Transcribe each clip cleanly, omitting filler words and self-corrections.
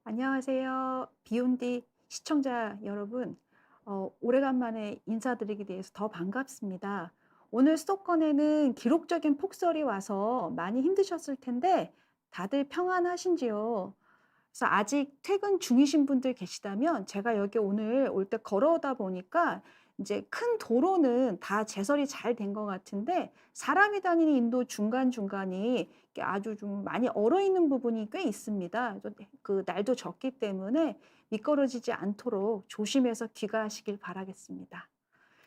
안녕하세요. 비욘디 시청자 여러분. 오래간만에 인사드리게 돼서 더 반갑습니다. 오늘 수도권에는 기록적인 폭설이 와서 많이 힘드셨을 텐데 다들 평안하신지요? 그래서 아직 퇴근 중이신 분들 계시다면 제가 여기 오늘 올 때 걸어오다 보니까 이제 큰 도로는 다 제설이 잘 된 것 같은데 사람이 다니는 인도 중간중간이 이렇게 아주 좀 많이 얼어 있는 부분이 꽤 있습니다. 그래서 그 날도 졌기 때문에 미끄러지지 않도록 조심해서 귀가하시길 바라겠습니다.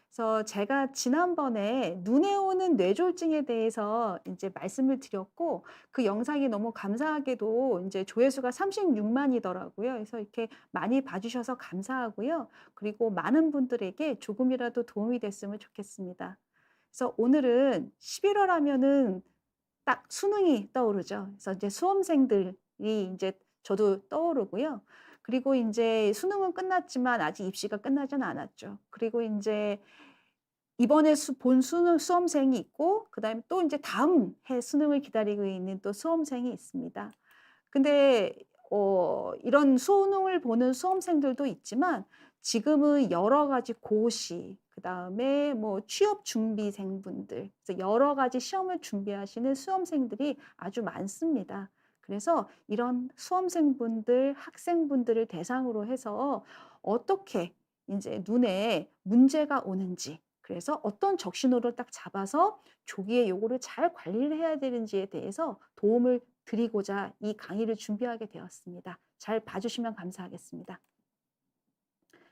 그래서 제가 지난번에 눈에 오는 뇌졸중에 대해서 인제 말씀을 드렸고 그 영상이 너무 감사하게도 인제 조회수가 36만이더라고요. 그래서 이렇게 많이 봐 주셔서 감사하고요. 그리고 많은 분들에게 조금이라도 도움이 됐으면 좋겠습니다. 그래서 오늘은 11월 하면은 딱 수능이 떠오르죠. 그래서 이제 수험생들이 인제 저도 떠오르고요. 그리고 인제 수능은 끝났지만 아직 입시가 끝나진 않았죠. 그리고 인제 이번에 본 수험생이 있고 그다음에 또 인제 다음 해 수능을 기다리고 있는 또 수험생이 있습니다. 근데 이런 수능을 보는 수험생들도 있지만 지금은 여러 가지 고시 그다음에 뭐 취업 준비생분들 그래서 여러 가지 시험을 준비하시는 수험생들이 아주 많습니다. 그래서 이런 수험생분들, 학생분들을 대상으로 해서 어떻게 인제 눈에 문제가 오는지 그래서 어떤 적신호를 딱 잡아서 조기에 요거를 잘 관리를 해야 되는지에 대해서 도움을 드리고자 이 강의를 준비하게 되었습니다. 잘 봐 주시면 감사하겠습니다.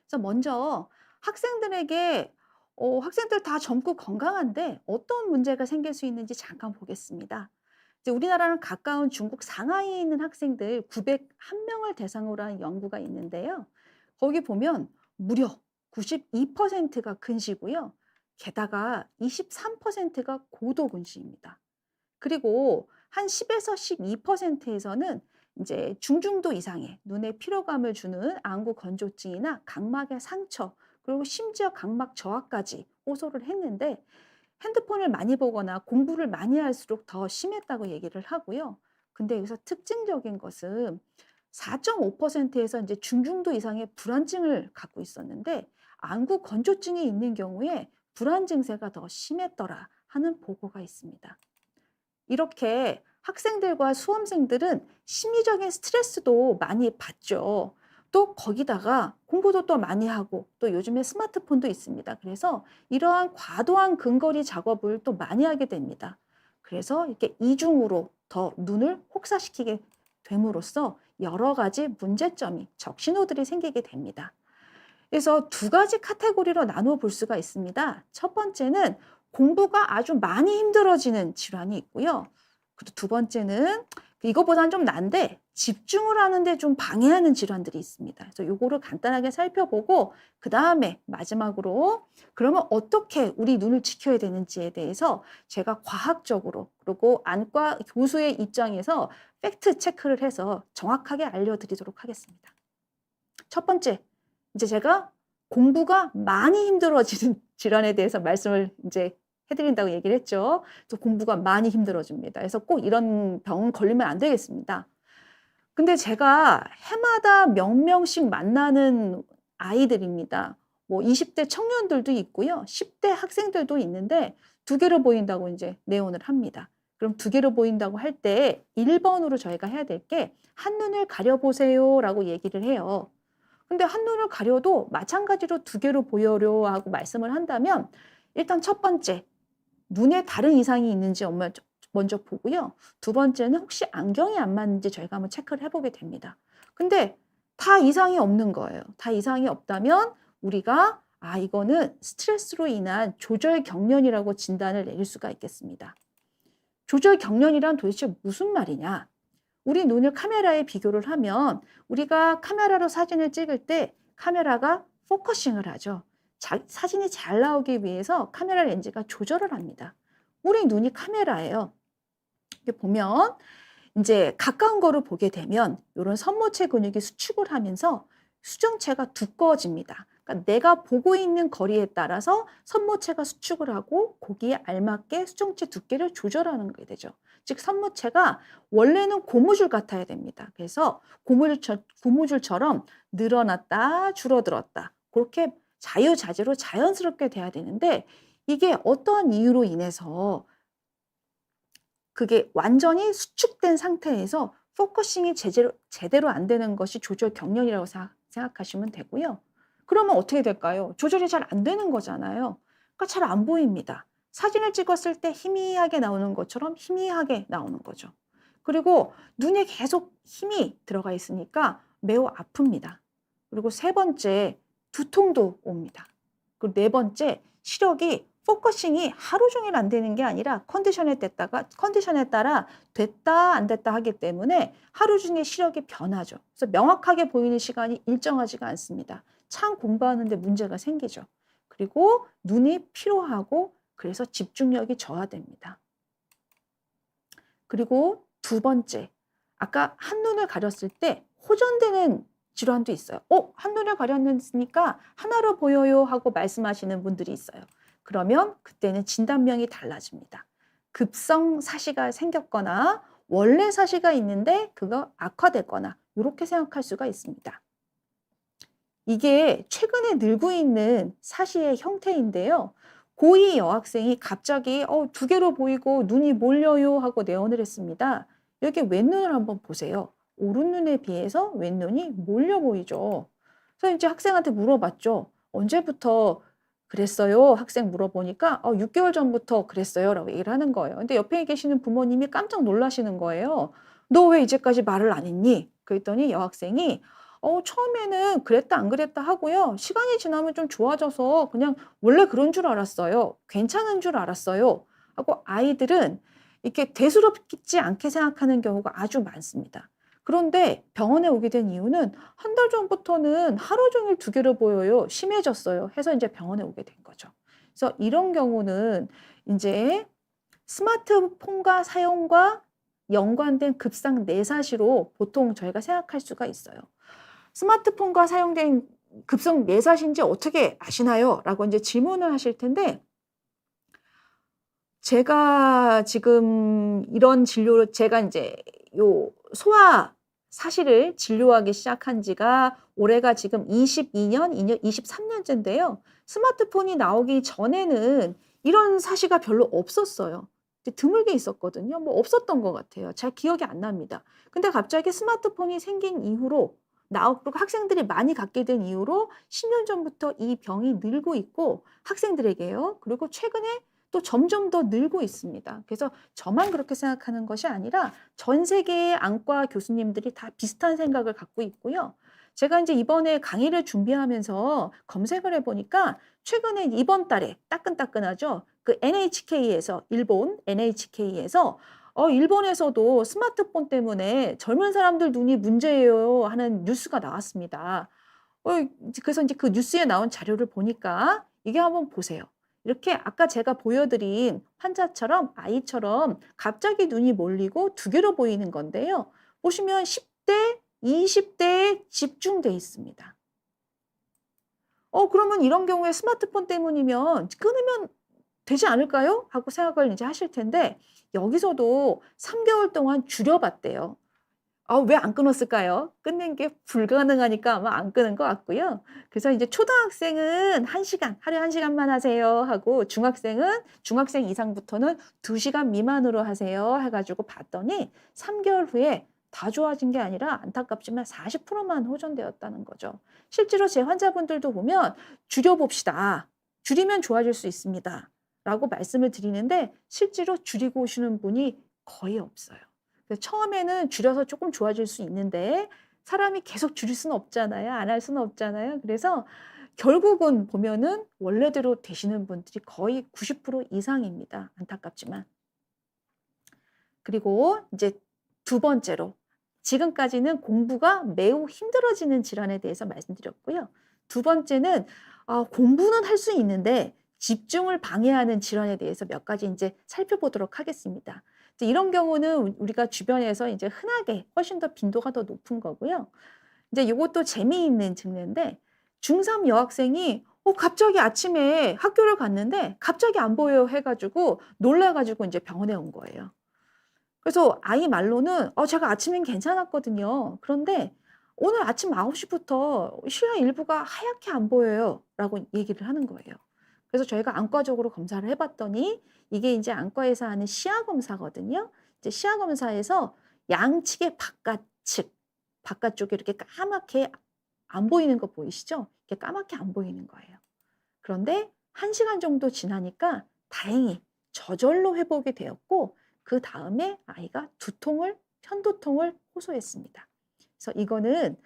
그래서 먼저 학생들에게 학생들 다 젊고 건강한데 어떤 문제가 생길 수 있는지 잠깐 보겠습니다. 이제 우리나라랑 가까운 중국 상하이에 있는 학생들 901 명을 대상으로 한 연구가 있는데요. 거기 보면 무려 92%가 근시고요. 게다가 23%가 고도 근시입니다. 그리고 한 10에서 12%에서는 인제 중증도 이상의 눈에 피로감을 주는 안구 건조증이나 각막의 상처 그리고 심지어 각막 저하까지 호소를 했는데 핸드폰을 많이 보거나 공부를 많이 할수록 더 심했다고 얘기를 하고요. 근데 여기서 특징적인 것은 4.5%에서 인제 중중도 이상의 불안증을 갖고 있었는데 안구 건조증이 있는 경우에 불안 증세가 더 심했더라 하는 보고가 있습니다. 이렇게 학생들과 수험생들은 심리적인 스트레스도 많이 받죠. 또 거기다가 공부도 또 많이 하고 또 요즘에 스마트폰도 있습니다. 그래서 이러한 과도한 근거리 작업을 또 많이 하게 됩니다. 그래서 이렇게 이중으로 더 눈을 혹사시키게 됨으로써 여러 가지 문제점이 적신호들이 생기게 됩니다. 그래서 두 가지 카테고리로 나누어 볼 수가 있습니다. 첫 번째는 공부가 아주 많이 힘들어지는 질환이 있고요. 그리고 두 번째는 이거보다는 좀 난데 집중을 하는데 좀 방해하는 질환들이 있습니다. 그래서 요거를 간단하게 살펴보고 그다음에 마지막으로 그러면 어떻게 우리 눈을 지켜야 되는지에 대해서 제가 과학적으로 그리고 안과 교수의 입장에서 팩트 체크를 해서 정확하게 알려드리도록 하겠습니다. 첫 번째, 이제 제가 공부가 많이 힘들어지는 질환에 대해서 말씀을 인제 해 드린다고 얘기를 했죠. 그래서 공부가 많이 힘들어집니다. 그래서 꼭 이런 병 걸리면 안 되겠습니다. 근데 제가 해마다 몇 명씩 만나는 아이들입니다. 뭐 20대 청년들도 있고요. 10대 학생들도 있는데 두 개로 보인다고 인제 내온을 합니다. 그럼 두 개로 보인다고 할 때 1 번으로 저희가 해야 될 게 "한눈을 가려 보세요."라고 얘기를 해요. 근데 한눈을 가려도 마찬가지로 두 개로 보여요 하고 말씀을 한다면 일단 첫 번째 눈에 다른 이상이 있는지 먼저 보고요. 두 번째는 혹시 안경이 안 맞는지 저희가 한번 체크를 해 보게 됩니다. 근데 다 이상이 없는 거예요. 다 이상이 없다면 우리가 '아 이거는 스트레스로 인한 조절 경련이라고 진단을 내릴 수가 있겠습니다. 조절 경련이란 도대체 무슨 말이냐? 우리 눈을 카메라에 비교를 하면 우리가 카메라로 사진을 찍을 때 카메라가 포커싱을 하죠. 사진이 잘 나오기 위해서 카메라 렌즈가 조절을 합니다. 우리 눈이 카메라예요. 이렇게 보면 인제 가까운 거를 보게 되면 요런 선모체 근육이 수축을 하면서 수정체가 두꺼워집니다. 그러니까 내가 보고 있는 거리에 따라서 선모체가 수축을 하고 거기에 알맞게 수정체 두께를 조절하는 게 되죠. 즉 선무체가 원래는 고무줄 같아야 됩니다. 그래서 고무줄처럼 늘어났다 줄어들었다 그렇게 자유자재로 자연스럽게 돼야 되는데 이게 어떠한 이유로 인해서 그게 완전히 수축된 상태에서 포커싱이 제대로 안 되는 것이 조절 경련이라고 생각하시면 되고요. 그러면 어떻게 될까요? 조절이 잘 안 되는 거잖아요. 그러니까 잘 안 보입니다. 사진을 찍었을 때 희미하게 나오는 것처럼 희미하게 나오는 거죠. 그리고 눈에 계속 힘이 들어가 있으니까 매우 아픕니다. 그리고 세 번째, 두통도 옵니다. 그리고 네 번째, 시력이 포커싱이 하루 종일 안 되는 게 아니라 컨디션에 따라 됐다 안 됐다 하기 때문에 하루 중에 시력이 변하죠. 그래서 명확하게 보이는 시간이 일정하지가 않습니다. 창 공부하는 데 문제가 생기죠. 그리고 눈이 피로하고 그래서 집중력이 저하됩니다. 그리고 두 번째, 아까 한눈을 가렸을 때 호전되는 질환도 있어요. 한눈을 가렸으니까 하나로 보여요 하고 말씀하시는 분들이 있어요. 그러면 그때는 진단명이 달라집니다. 급성 사시가 생겼거나 원래 사시가 있는데 그거 악화됐거나 이렇게 생각할 수가 있습니다. 이게 최근에 늘고 있는 사시의 형태인데요. 고2 여학생이 갑자기 두 개로 보이고 눈이 몰려요 하고 내원을 했습니다. 여기 왼눈을 한번 보세요. 오른눈에 비해서 왼눈이 몰려 보이죠. 그래서 이제 학생한테 물어봤죠. 언제부터 그랬어요? 학생 물어보니까 6개월 전부터 그랬어요 라고 얘기를 하는 거예요. 근데 옆에 계시는 부모님이 깜짝 놀라시는 거예요. 너 왜 이제까지 말을 안 했니? 그랬더니 여학생이 처음에는 그랬다 안 그랬다 하고요. 시간이 지나면 좀 좋아져서 그냥 원래 그런 줄 알았어요. 괜찮은 줄 알았어요. 하고 아이들은 이렇게 대수롭지 않게 생각하는 경우가 아주 많습니다. 그런데 병원에 오게 된 이유는 한 달 전부터는 하루 종일 두 개로 보여요. 심해졌어요. 해서 이제 병원에 오게 된 거죠. 그래서 이런 경우는 이제 스마트폰과 사용과 연관된 급성 뇌사시로 보통 저희가 생각할 수가 있어요. 스마트폰과 사용된 급성 뇌사시인지 어떻게 아시나요? 라고 이제 질문을 하실 텐데 제가 지금 이런 진료를 제가 이제 요 소아 사시를 진료하기 시작한 지가 올해가 지금 22년, 23년째인데요. 스마트폰이 나오기 전에는 이런 사시가 별로 없었어요. 드물게 있었거든요. 뭐 없었던 것 같아요. 잘 기억이 안 납니다. 근데 갑자기 스마트폰이 생긴 이후로 그리고 학생들이 많이 갖게 된 이후로 10년 전부터 이 병이 늘고 있고 학생들에게요. 그리고 최근에 또 점점 더 늘고 있습니다. 그래서 저만 그렇게 생각하는 것이 아니라 전 세계의 안과 교수님들이 다 비슷한 생각을 갖고 있고요. 제가 이제 이번에 강의를 준비하면서 검색을 해보니까 최근에 이번 달에 따끈따끈하죠. 그 NHK에서 일본 NHK에서 일본에서도 스마트폰 때문에 젊은 사람들 눈이 문제예요 하는 뉴스가 나왔습니다. 그래서 이제 그 뉴스에 나온 자료를 보니까 이게 한번 보세요. 이렇게 아까 제가 보여드린 환자처럼 아이처럼 갑자기 눈이 몰리고 두 개로 보이는 건데요. 보시면 10대, 20대에 집중돼 있습니다. 그러면 이런 경우에 스마트폰 때문이면 끊으면 되지 않을까요? 하고 생각을 이제 하실 텐데 여기서도 3개월 동안 줄여봤대요. 왜 안 끊었을까요? 끊는 게 불가능하니까 아마 안 끊은 것 같고요. 그래서 이제 초등학생은 1시간, 하루에 1시간만 하세요 하고 중학생 이상부터는 2시간 미만으로 하세요 해가지고 봤더니 3개월 후에 다 좋아진 게 아니라 안타깝지만 40%만 호전되었다는 거죠. 실제로 제 환자분들도 보면 줄여봅시다. 줄이면 좋아질 수 있습니다. 라고 말씀을 드리는데 실제로 줄이고 오시는 분이 거의 없어요. 처음에는 줄여서 조금 좋아질 수 있는데 사람이 계속 줄일 수는 없잖아요. 안 할 수는 없잖아요. 그래서 결국은 보면은 원래대로 되시는 분들이 거의 90% 이상입니다. 안타깝지만. 그리고 이제 두 번째로 지금까지는 공부가 매우 힘들어지는 질환에 대해서 말씀드렸고요. 두 번째는 공부는 할 수 있는데 집중을 방해하는 질환에 대해서 몇 가지 이제 살펴보도록 하겠습니다. 이런 경우는 우리가 주변에서 이제 흔하게 훨씬 더 빈도가 더 높은 거고요. 이제 이것도 재미있는 증례인데 중3 여학생이 갑자기 아침에 학교를 갔는데 갑자기 안 보여요 해가지고 놀라가지고 이제 병원에 온 거예요. 그래서 아이 말로는 제가 아침엔 괜찮았거든요. 그런데 오늘 아침 9시 시부터 시야 일부가 하얗게 안 보여요."라고 얘기를 하는 거예요. 그래서 저희가 안과적으로 검사를 해 봤더니 이게 인제 안과에서 하는 시야 검사거든요. 이제 시야 검사에서 양측의 바깥측, 바깥쪽에 이렇게 까맣게 안 보이는 거 보이시죠? 이렇게 까맣게 안 보이는 거예요. 그런데 1 시간 정도 지나니까 다행히 저절로 회복이 되었고 그다음에 아이가 두통을 편두통을 호소했습니다. 그래서 이거는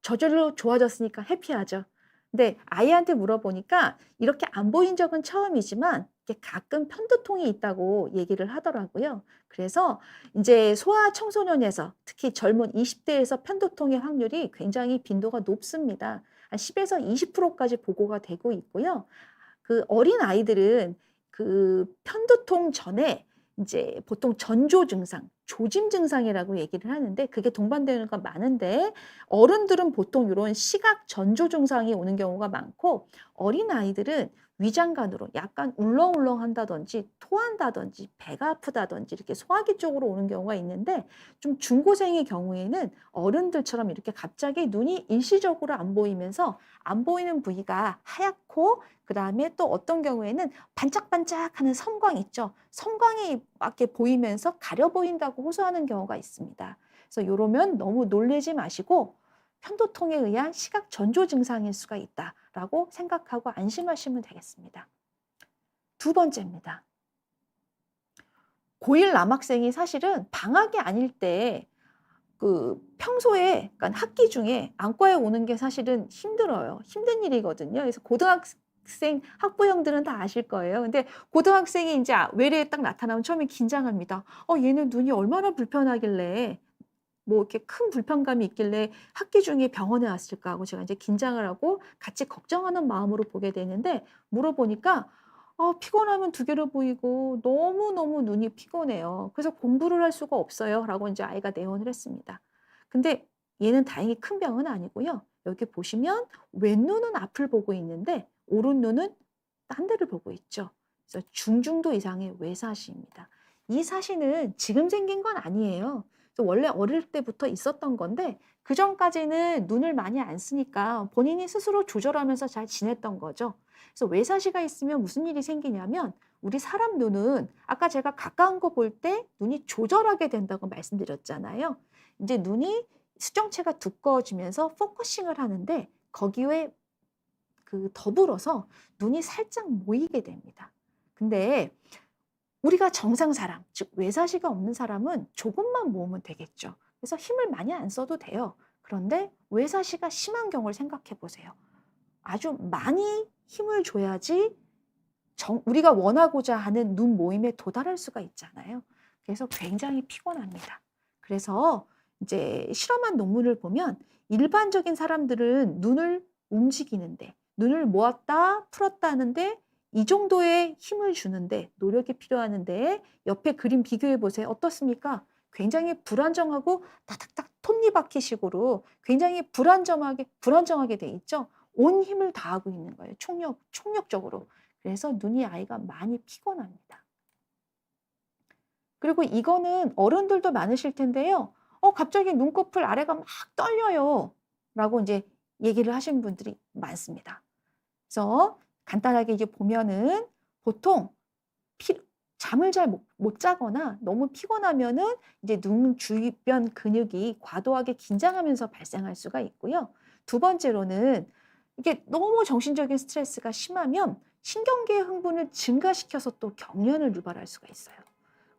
저절로 좋아졌으니까 해피하죠. 근데 아이한테 물어보니까 이렇게 안 보인 적은 처음이지만 이렇게 가끔 편두통이 있다고 얘기를 하더라고요. 그래서 인제 소아청소년에서 특히 젊은 20 대에서 편두통의 확률이 굉장히 빈도가 높습니다. 한 10 에서 20% 까지 보고가 되고 있고요. 그 어린아이들은 그 편두통 전에 인제 보통 전조 증상, 조짐 증상이라고 얘기를 하는데 그게 동반되는 경우가 많은데 어른들은 보통 요런 시각 전조 증상이 오는 경우가 많고 어린아이들은 위장관으로 약간 울렁울렁한다든지 토한다든지 배가 아프다든지 이렇게 소화기 쪽으로 오는 경우가 있는데 좀 중고생의 경우에는 어른들처럼 이렇게 갑자기 눈이 일시적으로 안 보이면서 안 보이는 부위가 하얗고 그다음에 또 어떤 경우에는 반짝반짝하는 섬광 있죠. 섬광이 막 이렇게 보이면서 가려 보인다고 호소하는 경우가 있습니다. 그래서 요러면 너무 놀라지 마시고 '편도통에 의한 시각 전조 증상일 수가 있다.'라고 생각하고 안심하시면 되겠습니다. 두 번째입니다. 고1 남학생이 사실은 방학이 아닐 때 그 평소에 그러니까 학기 중에 안과에 오는 게 사실은 힘들어요. 힘든 일이거든요. 그래서 고등학생 학부형들은 다 아실 거예요. 근데 고등학생이 인제 외래에 딱 나타나면 처음에 긴장합니다. 얘는 눈이 얼마나 불편하길래 뭐 이렇게 큰 불편감이 있길래 학기 중에 병원에 왔을까 하고 제가 인제 긴장을 하고 같이 걱정하는 마음으로 보게 되는데 물어보니까 피곤하면 두 개로 보이고 너무너무 눈이 피곤해요. 그래서 "공부를 할 수가 없어요."라고 인제 아이가 내원을 했습니다. 근데 얘는 다행히 큰 병은 아니고요. 여기 보시면 왼눈은 앞을 보고 있는데 오른눈은 딴 데를 보고 있죠. 그래서 중증도 이상의 외사시입니다. 이 사시는 지금 생긴 건 아니에요. 그래서 원래 어릴 때부터 있었던 건데 그전까지는 눈을 많이 안 쓰니까 본인이 스스로 조절하면서 잘 지냈던 거죠. 그래서 외사시가 있으면 무슨 일이 생기냐면 우리 사람 눈은 아까 제가 가까운 거 볼 때 눈이 조절하게 된다고 말씀드렸잖아요. 인제 눈이 수정체가 두꺼워지면서 포커싱을 하는데 거기에 그 더불어서 눈이 살짝 모이게 됩니다. 근데 우리가 정상 사람, 즉 외사시가 없는 사람은 조금만 모으면 되겠죠. 그래서 힘을 많이 안 써도 돼요. 그런데 외사시가 심한 경우를 생각해 보세요. 아주 많이 힘을 줘야지 우리가 원하고자 하는 눈 모임에 도달할 수가 있잖아요. 그래서 굉장히 피곤합니다. 그래서 이제 실험한 논문을 보면 일반적인 사람들은 눈을 움직이는데 눈을 모았다 풀었다 하는데 이 정도의 힘을 주는데 노력이 필요하는데 옆에 그림 비교해 보세요. 어떻습니까? 굉장히 불안정하고 다닥닥 톱니바퀴식으로 굉장히 불안정하게 돼 있죠. 온 힘을 다하고 있는 거예요. 총력적으로. 그래서 눈이 아이가 많이 피곤합니다. 그리고 이거는 어른들도 많으실 텐데요. 갑자기 눈꺼풀 아래가 막 떨려요. 라고 이제 얘기를 하시는 분들이 많습니다. 그래서 간단하게 이제 보면은 보통 피 잠을 잘 못 자거나 너무 피곤하면은 이제 눈 주변 근육이 과도하게 긴장하면서 발생할 수가 있고요. 두 번째로는 이게 너무 정신적인 스트레스가 심하면 신경계의 흥분을 증가시켜서 또 경련을 유발할 수가 있어요.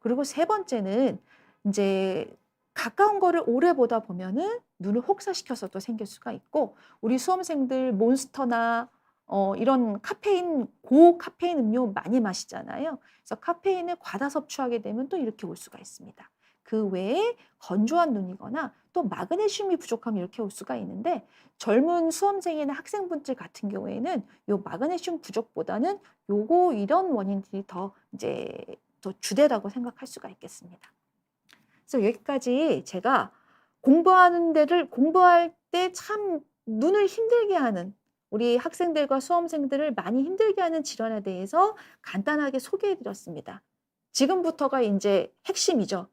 그리고 세 번째는 인제 가까운 거를 오래 보다 보면은 눈을 혹사시켜서 또 생길 수가 있고 우리 수험생들 몬스터나 이런 고카페인 음료 많이 마시잖아요. 그래서 카페인을 과다 섭취하게 되면 또 이렇게 올 수가 있습니다. 그 외에 건조한 눈이거나 또 마그네슘이 부족하면 이렇게 올 수가 있는데 젊은 수험생이나 학생분들 같은 경우에는 요 마그네슘 부족보다는 이런 원인들이 더 인제 더 주되다고 생각할 수가 있겠습니다. 그래서 여기까지 제가 공부할 때 참 눈을 힘들게 하는 우리 학생들과 수험생들을 많이 힘들게 하는 질환에 대해서 간단하게 소개해 드렸습니다. 지금부터가 인제 핵심이죠.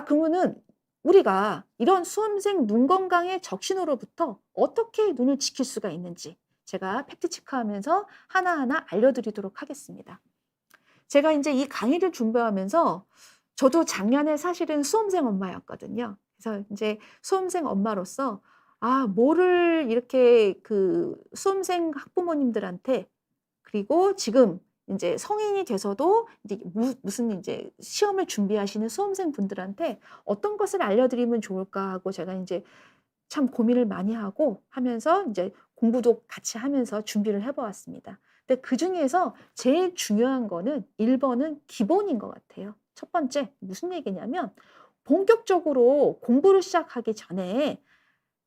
그러면은 우리가 이런 수험생 눈 건강의 적신호로부터 어떻게 눈을 지킬 수가 있는지 제가 팩트 체크하면서 하나하나 알려드리도록 하겠습니다. 제가 인제 이 강의를 준비하면서 저도 작년에 사실은 수험생 엄마였거든요. 그래서 인제 수험생 엄마로서 뭐를 이렇게 그 수험생 학부모님들한테, 그리고 지금 인제 성인이 돼서도 이제 무슨 인제 시험을 준비하시는 수험생분들한테 '어떤 것을 알려드리면 좋을까.' 하고 제가 인제 참 고민을 많이 하고 하면서 인제 공부도 같이 하면서 준비를 해 보았습니다. 근데 그중에서 제일 중요한 거는 1 번은 기본인 것 같아요. 첫 번째 무슨 얘기냐면 본격적으로 공부를 시작하기 전에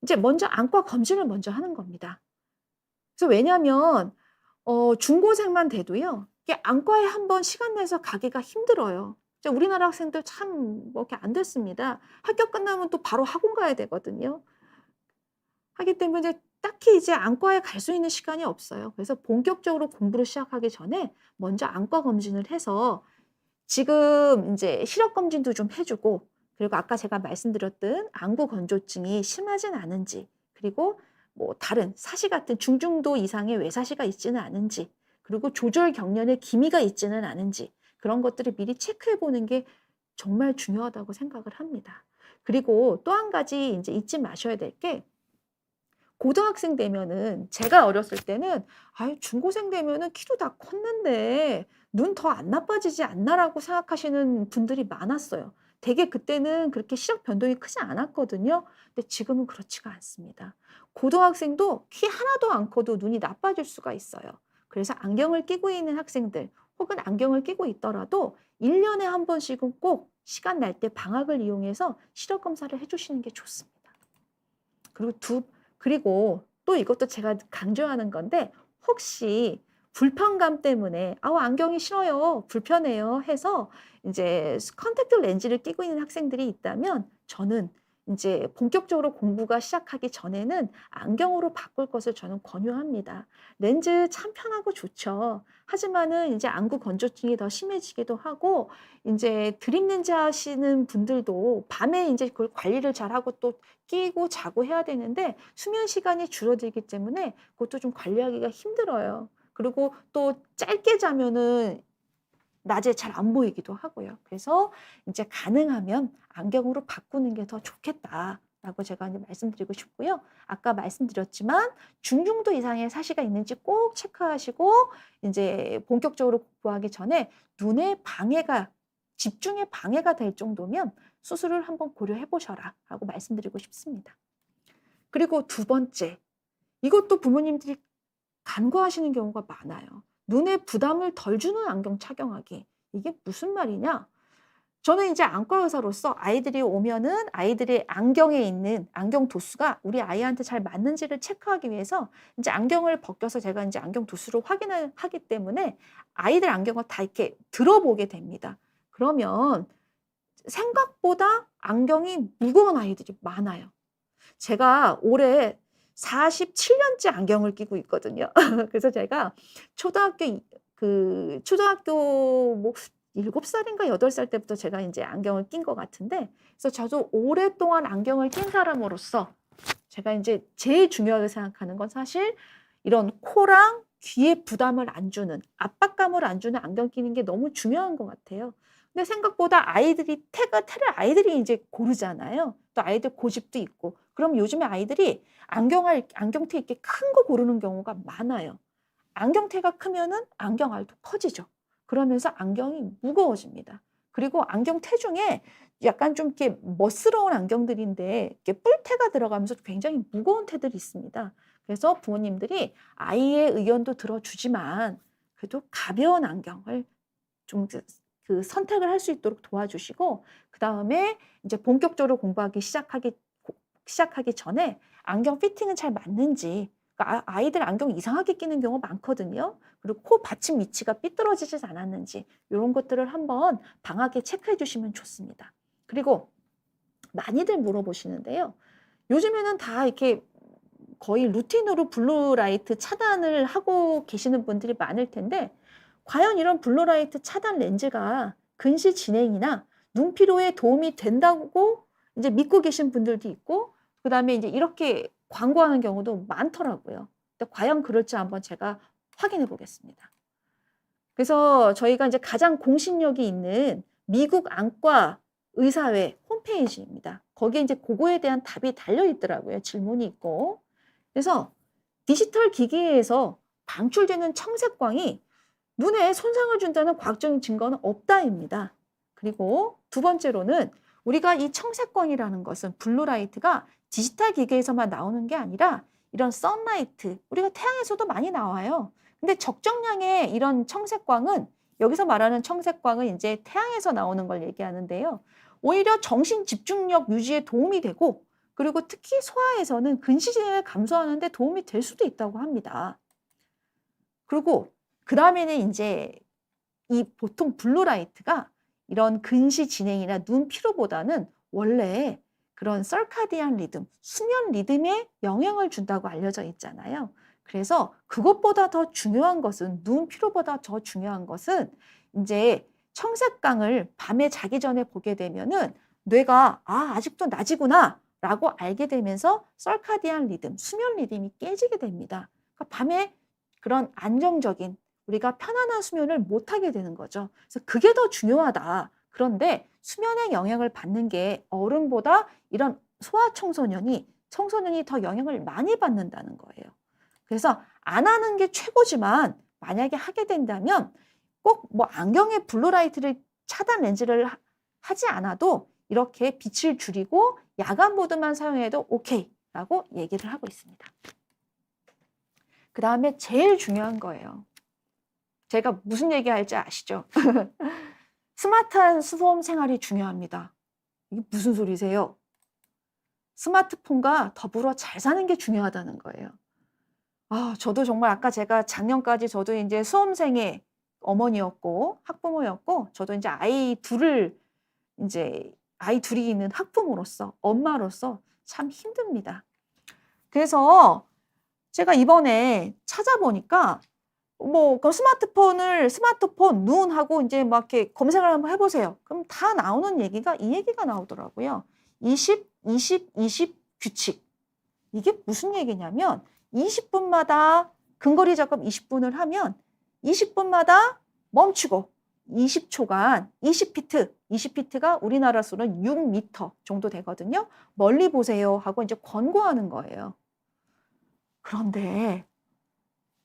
이제 먼저 안과 검진을 먼저 하는 겁니다. 그래서 왜냐면 중고생만 돼도요, 이게 안과에 한번 시간 내서 가기가 힘들어요. 이제 우리나라 학생들 참 뭐 이렇게 안 됐습니다. 학교 끝나면 또 바로 학원 가야 되거든요. 하기 때문에 딱히 이제 안과에 갈 수 있는 시간이 없어요. 그래서 본격적으로 공부를 시작하기 전에 먼저 안과 검진을 해서 지금 인제 시력 검진도 좀 해 주고, 그리고 아까 제가 말씀드렸던 안구 건조증이 심하진 않은지, 그리고 뭐 다른 사시 같은 중증도 이상의 외사시가 있지는 않은지, 그리고 조절 경련의 기미가 있지는 않은지, 그런 것들을 미리 체크해 보는 게 정말 중요하다고 생각을 합니다. 그리고 또 한 가지 인제 잊지 마셔야 될 게, 고등학생 되면은, 제가 어렸을 때는 '아유 중고생 되면은 키도 다 컸는데 눈 더 안 나빠지지 않나?'라고 생각하시는 분들이 많았어요. 되게 그때는 그렇게 시력 변동이 크지 않았거든요. 근데 지금은 그렇지가 않습니다. 고등학생도 키 하나도 안 커도 눈이 나빠질 수가 있어요. 그래서 안경을 끼고 있는 학생들, 혹은 안경을 끼고 있더라도 1 년에 한 번씩은 꼭 시간 날 때 방학을 이용해서 시력 검사를 해 주시는 게 좋습니다. 그리고 그리고 또 이것도 제가 강조하는 건데, 혹시 불편감 때문에 안경이 싫어요. 불편해요." 해서 인제 컨택트 렌즈를 끼고 있는 학생들이 있다면, 저는 인제 본격적으로 공부가 시작하기 전에는 안경으로 바꿀 것을 저는 권유합니다. 렌즈 참 편하고 좋죠. 하지만은 인제 안구 건조증이 더 심해지기도 하고, 인제 드립 렌즈 하시는 분들도 밤에 인제 그걸 관리를 잘하고 또 끼고 자고 해야 되는데 수면 시간이 줄어들기 때문에 그것도 좀 관리하기가 힘들어요. 그리고 또 짧게 자면은 낮에 잘 안 보이기도 하고요. 그래서 인제 "가능하면 안경으로 바꾸는 게 더 좋겠다."라고 제가 인제 말씀드리고 싶고요. 아까 말씀드렸지만 중증도 이상의 사시가 있는지 꼭 체크하시고, 인제 본격적으로 공부하기 전에 눈에 방해가 집중에 방해가 될 정도면 "수술을 한번 고려해 보셔라."라고 말씀드리고 싶습니다. 그리고 두 번째, 이것도 부모님들이 간과하시는 경우가 많아요. 눈에 부담을 덜 주는 안경 착용하기. 이게 무슨 말이냐? 저는 이제 안과 의사로서 아이들이 오면은 아이들의 안경에 있는 안경 도수가 우리 아이한테 잘 맞는지를 체크하기 위해서 인제 안경을 벗겨서 제가 인제 안경 도수를 확인을 하기 때문에 아이들 안경을 다 이렇게 들어보게 됩니다. 그러면 생각보다 안경이 무거운 아이들이 많아요. 제가 올해 47 년째 안경을 끼고 있거든요. 그래서 제가 초등학교 초등학교 뭐 7 살인가 8살 때부터 제가 인제 안경을 낀 것 같은데, 그래서 저도 오랫동안 안경을 낀 사람으로서 제가 인제 제일 중요하게 생각하는 건 사실 이런 코랑 귀에 부담을 안 주는, 압박감을 안 주는 안경 끼는 게 너무 중요한 것 같아요. 근데 생각보다 아이들이 태를 아이들이 인제 고르잖아요. 또 아이들 고집도 있고. 그럼 요즘에 아이들이 안경테 이렇게 큰 거 고르는 경우가 많아요. 안경테가 크면은 안경알도 커지죠. 그러면서 안경이 무거워집니다. 그리고 안경테 중에 약간 좀 이렇게 멋스러운 안경들인데 이렇게 뿔테가 들어가면서 굉장히 무거운 테들이 있습니다. 그래서 부모님들이 아이의 의견도 들어주지만 그래도 가벼운 안경을 좀 선택을 할 수 있도록 도와주시고, 그다음에 인제 본격적으로 공부하기 시작하기 전에 안경 피팅은 잘 맞는지, 그러니까 아이들 안경 이상하게 끼는 경우 많거든요. 그리고 코 받침 위치가 삐뚤어지지 않았는지 요런 것들을 한번 방학에 체크해 주시면 좋습니다. 그리고 많이들 물어보시는데요. 요즘에는 다 이렇게 거의 루틴으로 블루라이트 차단을 하고 계시는 분들이 많을 텐데, 과연 이런 블루라이트 차단 렌즈가 근시 진행이나 눈 피로에 도움이 된다고 이제 믿고 계신 분들도 있고, 그다음에 이제 이렇게 광고하는 경우도 많더라고요. 근데 과연 그럴지 한번 제가 확인해 보겠습니다. 그래서 저희가 이제 가장 공신력이 있는 미국 안과 의사회 홈페이지입니다. 거기에 이제 그거에 대한 답이 달려 있더라고요. 질문이 있고. 그래서 디지털 기기에서 방출되는 청색광이 눈에 손상을 준다는 과학적인 증거는 없다입니다. 그리고 두 번째로는 우리가 이 청색광이라는 것은 블루라이트가 디지털 기계에서만 나오는 게 아니라 이런 선라이트, 우리가 태양에서도 많이 나와요. 근데 적정량의 이런 청색광은, 여기서 말하는 청색광은 이제 태양에서 나오는 걸 얘기하는데요. 오히려 정신 집중력 유지에 도움이 되고, 그리고 특히 소아에서는 근시진을 감소하는 데 도움이 될 수도 있다고 합니다. 그리고 그 다음에는 이제 이 보통 블루라이트가 이런 근시 진행이나 눈 피로보다는 원래 그런 서카디안 리듬, 수면 리듬에 영향을 준다고 알려져 있잖아요. 그래서 그것보다 더 중요한 것은, 눈 피로보다 더 중요한 것은 이제 청색광을 밤에 자기 전에 보게 되면은 뇌가 아직도 낮이구나 라고 알게 되면서 서카디안 리듬, 수면 리듬이 깨지게 됩니다. 그러니까 밤에 그런 안정적인, 우리가 편안한 수면을 못하게 되는 거죠. 그래서 그게 더 중요하다. 그런데 수면에 영향을 받는 게 어른보다 이런 청소년이 더 영향을 많이 받는다는 거예요. 그래서 안 하는 게 최고지만 만약에 하게 된다면 꼭 뭐 안경에 블루라이트를 차단 렌즈를 하지 않아도 이렇게 빛을 줄이고 야간 모드만 사용해도 오케이라고 얘기를 하고 있습니다. 그 다음에 제일 중요한 거예요. 제가 무슨 얘기할지 아시죠? 스마트한 수험 생활이 중요합니다. 이게 무슨 소리세요? 스마트폰과 더불어 잘 사는 게 중요하다는 거예요. 저도 정말 아까 제가 작년까지 저도 이제 수험생의 어머니였고 학부모였고, 저도 이제 아이 둘이 있는 학부모로서, 엄마로서 참 힘듭니다. 그래서 제가 이번에 찾아보니까 그 스마트폰 눈하고 이제 막 이렇게 검색을 한번 해보세요. 그럼 다 나오는 얘기가 이 얘기가 나오더라고요. 20, 20, 20 규칙. 이게 무슨 얘기냐면 20분마다 근거리 작업 20분을 하면 20분마다 멈추고 20초간 20피트가 우리나라 수는 6m 정도 되거든요. 멀리 보세요 하고 이제 권고하는 거예요. 그런데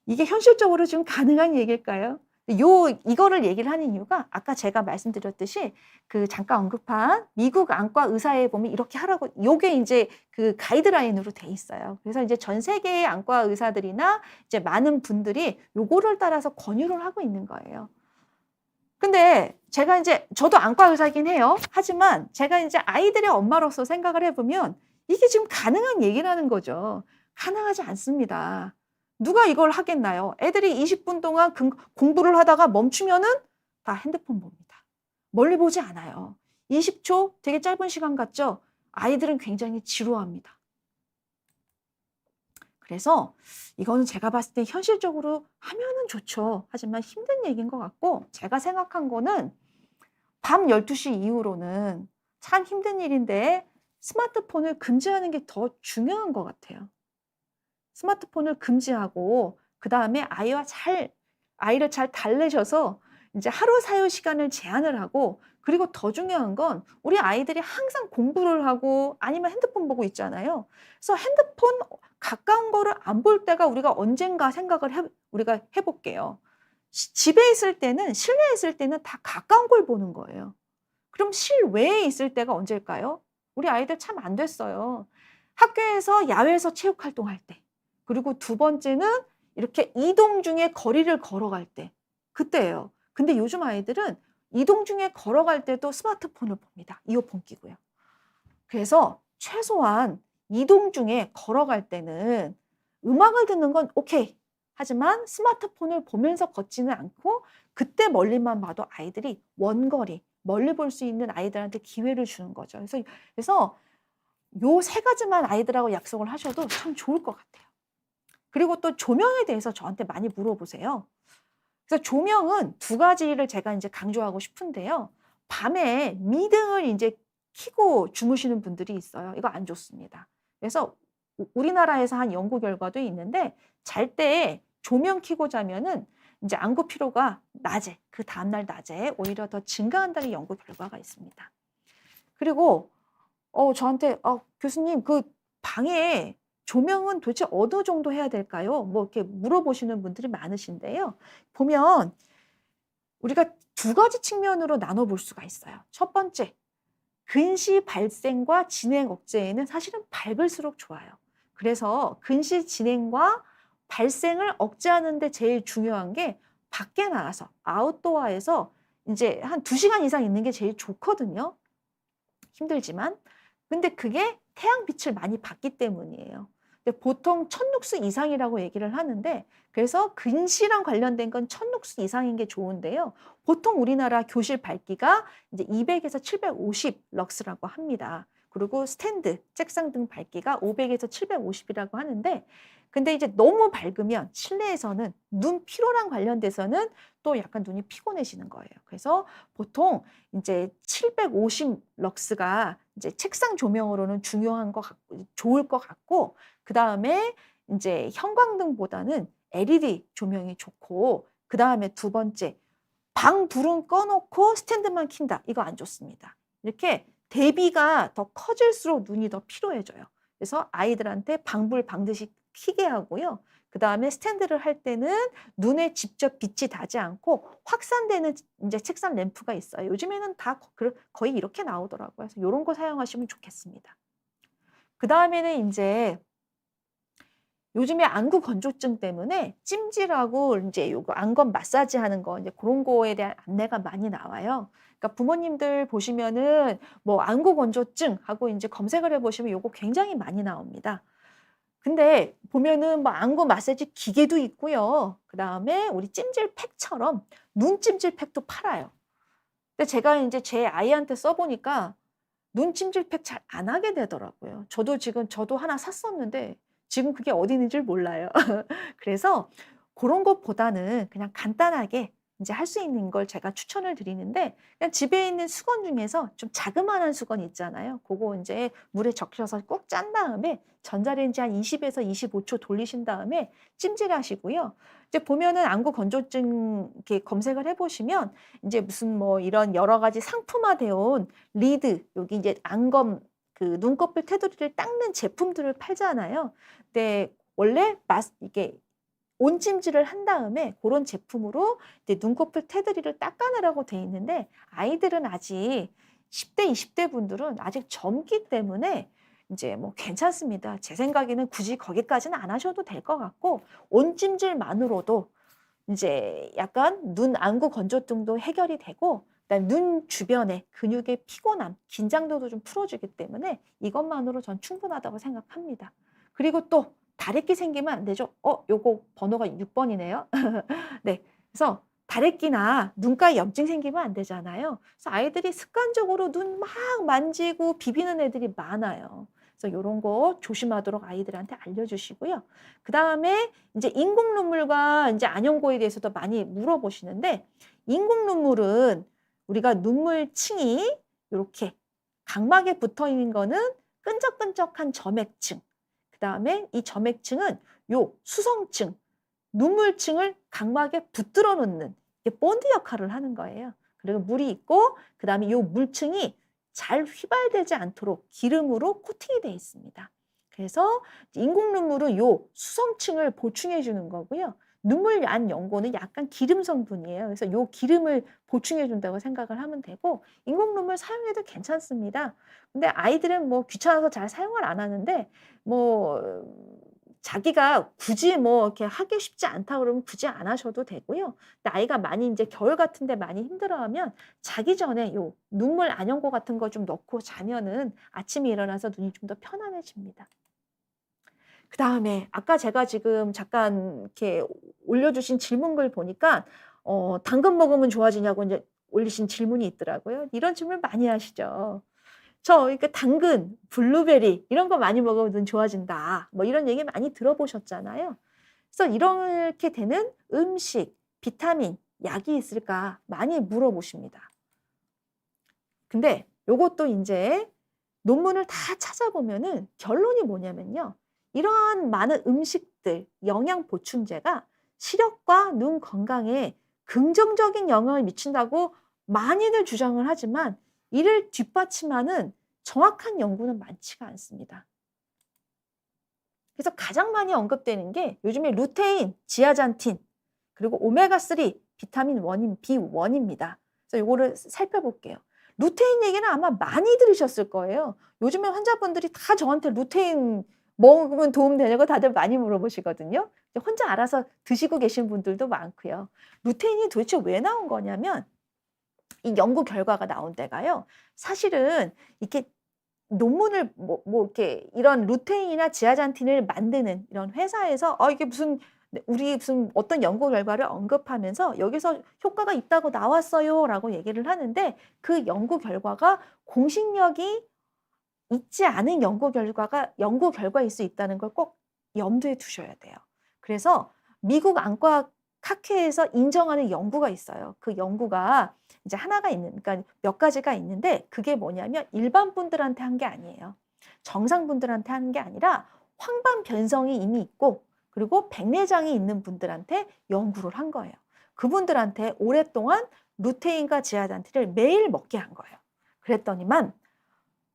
이게 현실적으로 좀 가능한 얘기일까요? 이거를 얘기를 하는 이유가 아까 제가 말씀드렸듯이 그 잠깐 언급한 미국 안과 의사에 보면 이렇게 하라고, 요게 이제 그 가이드라인으로 돼 있어요. 그래서 이제 전 세계의 안과 의사들이나 이제 많은 분들이 요거를 따라서 권유를 하고 있는 거예요. 근데 제가 이제 저도 안과 의사이긴 해요. 하지만 제가 이제 아이들의 엄마로서 생각을 해보면 이게 지금 가능한 얘기라는 거죠. 가능하지 않습니다. 누가 이걸 하겠나요? 애들이 20분 동안 공부를 하다가 멈추면은 다 핸드폰 봅니다. 멀리 보지 않아요. 20초 되게 짧은 시간 같죠? 아이들은 굉장히 지루합니다. 그래서 이거는 제가 봤을 때 현실적으로 하면은 좋죠. 하지만 힘든 얘기인 것 같고, 제가 생각한 거는 밤 12시 이후로는 참 힘든 일인데 스마트폰을 금지하는 게 더 중요한 것 같아요. 스마트폰을 금지하고 그다음에 아이를 잘 달래셔서 이제 하루 사유 시간을 제한을 하고, 그리고 더 중요한 건 우리 아이들이 항상 공부를 하고 아니면 핸드폰 보고 있잖아요. 그래서 핸드폰 가까운 거를 안 볼 때가 우리가 언젠가 생각을 우리가 해볼게요. 집에 있을 때는, 실내에 있을 때는 다 가까운 걸 보는 거예요. 그럼 실외에 있을 때가 언제일까요? 우리 아이들 참 안 됐어요. 학교에서 야외에서 체육 활동할 때, 그리고 두 번째는 이렇게 이동 중에 거리를 걸어갈 때, 그때예요. 근데 요즘 아이들은 이동 중에 걸어갈 때도 스마트폰을 봅니다. 이어폰 끼고요. 그래서 최소한 이동 중에 걸어갈 때는 음악을 듣는 건 오케이. 하지만 스마트폰을 보면서 걷지는 않고 그때 멀리만 봐도 아이들이 원거리, 멀리 볼 수 있는 아이들한테 기회를 주는 거죠. 그래서 요 세 가지만 아이들하고 약속을 하셔도 참 좋을 것 같아요. 그리고 또 조명에 대해서 저한테 많이 물어보세요. 그래서 조명은 두 가지를 제가 이제 강조하고 싶은데요. 밤에 미등을 이제 켜고 주무시는 분들이 있어요. 이거 안 좋습니다. 그래서 우리나라에서 한 연구 결과도 있는데 잘 때 조명 켜고 자면은 이제 안구 피로가 낮에 그 다음날 낮에 오히려 더 증가한다는 연구 결과가 있습니다. 그리고 저한테 교수님 그 방에 조명은 도대체 어느 정도 해야 될까요? 뭐 이렇게 물어보시는 분들이 많으신데요. 보면 우리가 두 가지 측면으로 나눠 볼 수가 있어요. 첫 번째, 근시 발생과 진행 억제에는 사실은 밝을수록 좋아요. 그래서 근시 진행과 발생을 억제하는 데 제일 중요한 게 밖에 나가서 아웃도어에서 이제 한 2시간 이상 있는 게 제일 좋거든요. 힘들지만. 근데 그게 태양빛을 많이 받기 때문이에요. 근데 보통 1000룩스 이상이라고 얘기를 하는데 그래서 근시랑 관련된 건 1000룩스 이상인 게 좋은데요. 보통 우리나라 교실 밝기가 이제 200에서 750 럭스라고 합니다. 그리고 스탠드, 책상 등 밝기가 500에서 750이라고 하는데 근데 이제 너무 밝으면 실내에서는 눈 피로랑 관련돼서는 또 약간 눈이 피곤해지는 거예요. 그래서 보통 이제 750 럭스가 이제 책상 조명으로는 중요한 것 같고 좋을 것 같고 그다음에 이제 형광등보다는 LED 조명이 좋고 그다음에 두 번째 방 불은 꺼 놓고 스탠드만 킨다. 이거 안 좋습니다. 이렇게 대비가 더 커질수록 눈이 더 피로해져요. 그래서 아이들한테 방불 반드시 켜게 하고요. 그다음에 스탠드를 할 때는 눈에 직접 빛이 닿지 않고 확산되는 이제 책상 램프가 있어요. 요즘에는 다 거의 이렇게 나오더라고요. 그래서 요런 거 사용하시면 좋겠습니다. 그다음에는 인제 요즘에 안구 건조증 때문에 찜질하고 인제 요거 안검 마사지 하는 거 인제 고런 거에 대한 안내가 많이 나와요. 그러니까 부모님들 보시면은 뭐 안구 건조증 하고 인제 검색을 해 보시면 요거 굉장히 많이 나옵니다. 근데 보면은 뭐 안구 마사지 기계도 있고요. 그다음에 우리 찜질팩처럼 눈 찜질팩도 팔아요. 근데 제가 인제 제 아이한테 써 보니까 눈 찜질팩 잘 안 하게 되더라고요. 저도 하나 샀었는데 지금 그게 어디 있는지를 몰라요. 그래서 고런 것보다는 그냥 간단하게 인제 할 수 있는 걸 제가 추천을 드리는데 그냥 집에 있는 수건 중에서 좀 자그마한 수건 있잖아요. 고거 인제 물에 적셔서 꾹 짠 다음에 전자레인지 한 20에서 25초 돌리신 다음에 찜질하시고요. 이제 보면은 안구 건조증 이렇게 검색을 해 보시면 인제 무슨 뭐 이런 여러 가지 상품화되어 온 리드 여기 이제 안검 그 눈꺼풀 테두리를 닦는 제품들을 팔잖아요. 근데 원래 이게 온찜질을 한 다음에 고런 제품으로 이제 눈꺼풀 테두리를 닦아내라고 돼 있는데 아이들은 아직 10 대, 20대 분들은 아직 젊기 때문에 인제 뭐 괜찮습니다. 제 생각에는 굳이 거기까지는 안 하셔도 될 것 같고 온찜질만으로도 인제 약간 눈 안구 건조증도 해결이 되고 그다음에 눈 주변에 근육의 피곤함, 긴장도도 좀 풀어주기 때문에 이것만으로 전 충분하다고 생각합니다. 그리고 또 다래끼 생기면 안 되죠. 요거 번호가 6 번이네요. 네. 그래서 다래끼나 눈가에 염증 생기면 안 되잖아요. 그래서 아이들이 습관적으로 눈 막 만지고 비비는 애들이 많아요. 그래서 요런 거 조심하도록 아이들한테 알려주시고요. 그다음에 인제 인공 눈물과 인제 안현고에 대해서도 많이 물어보시는데 인공 눈물은 우리가 눈물층이 요렇게 각막에 붙어 있는 거는 끈적끈적한 점액층, 그다음에 이 점액층은 요 수성층, 눈물층을 각막에 붙들어 놓는 이게 본드 역할을 하는 거예요. 그리고 물이 있고 그다음에 요 물층이 잘 휘발되지 않도록 기름으로 코팅이 되어 있습니다. 그래서 인공 눈물은 요 수성층을 보충해 주는 거고요. 눈물 안 연고는 약간 기름 성분이에요. 그래서 요 기름을 보충해 준다고 생각을 하면 되고 인공 눈물 사용해도 괜찮습니다. 근데 아이들은 뭐 귀찮아서 잘 사용을 안 하는데 뭐 자기가 굳이 뭐 이렇게 하기 쉽지 않다 그러면 굳이 안 하셔도 되고요. 근데 아이가 많이 인제 겨울 같은 데 많이 힘들어하면 자기 전에 요 눈물 안연고 같은 거 좀 넣고 자면은 아침에 일어나서 눈이 좀 더 편안해집니다. 그다음에 아까 제가 지금 잠깐 이렇게 올려주신 질문글 보니까 "당근 먹으면 좋아지냐."고 인제 올리신 질문이 있더라고요. 이런 질문 많이 하시죠. 그러니까 당근, 블루베리 이런 거 많이 먹으면 눈 좋아진다. 뭐 이런 얘기 많이 들어보셨잖아요. 그래서 이렇게 되는 음식, 비타민, 약이 있을까 많이 물어보십니다. 근데 요것도 인제 논문을 다 찾아보면은 결론이 뭐냐면요. 이러한 많은 음식들, 영양 보충제가 시력과 눈 건강에 긍정적인 영향을 미친다고 많이들 주장을 하지만 이를 뒷받침하는 정확한 연구는 많지가 않습니다. 그래서 가장 많이 언급되는 게 요즘에 루테인, 지아잔틴, 그리고 오메가3 비타민 1인 B1입니다. 그래서 요거를 살펴볼게요. 루테인 얘기는 아마 많이 들으셨을 거예요. 요즘에 환자분들이 다 저한테 루테인 먹으면 도움 되냐고 다들 많이 물어보시거든요. 혼자 알아서 드시고 계신 분들도 많고요. 루테인이 도대체 왜 나온 거냐면 이 연구 결과가 나온 데가요. 사실은 이렇게 논문을 이렇게 이런 루테인이나 지아잔틴을 만드는 이런 회사에서 이게 무슨 우리 무슨 어떤 연구 결과를 언급하면서 "여기서 효과가 있다고 나왔어요."라고 얘기를 하는데 그 연구 결과가 공신력이 있지 않은 연구 결과일 수 있다는 걸 꼭 염두에 두셔야 돼요. 그래서 미국 안과학회에서 인정하는 연구가 있어요. 그 연구가 이제 하나가 있는 그러니까 몇 가지가 있는데 그게 뭐냐면 일반 분들한테 한 게 아니에요. 정상 분들한테 하는 게 아니라 황반 변성이 이미 있고 그리고 백내장이 있는 분들한테 연구를 한 거예요. 그분들한테 오랫동안 루테인과 지아잔틴을 매일 먹게 한 거예요. 그랬더니만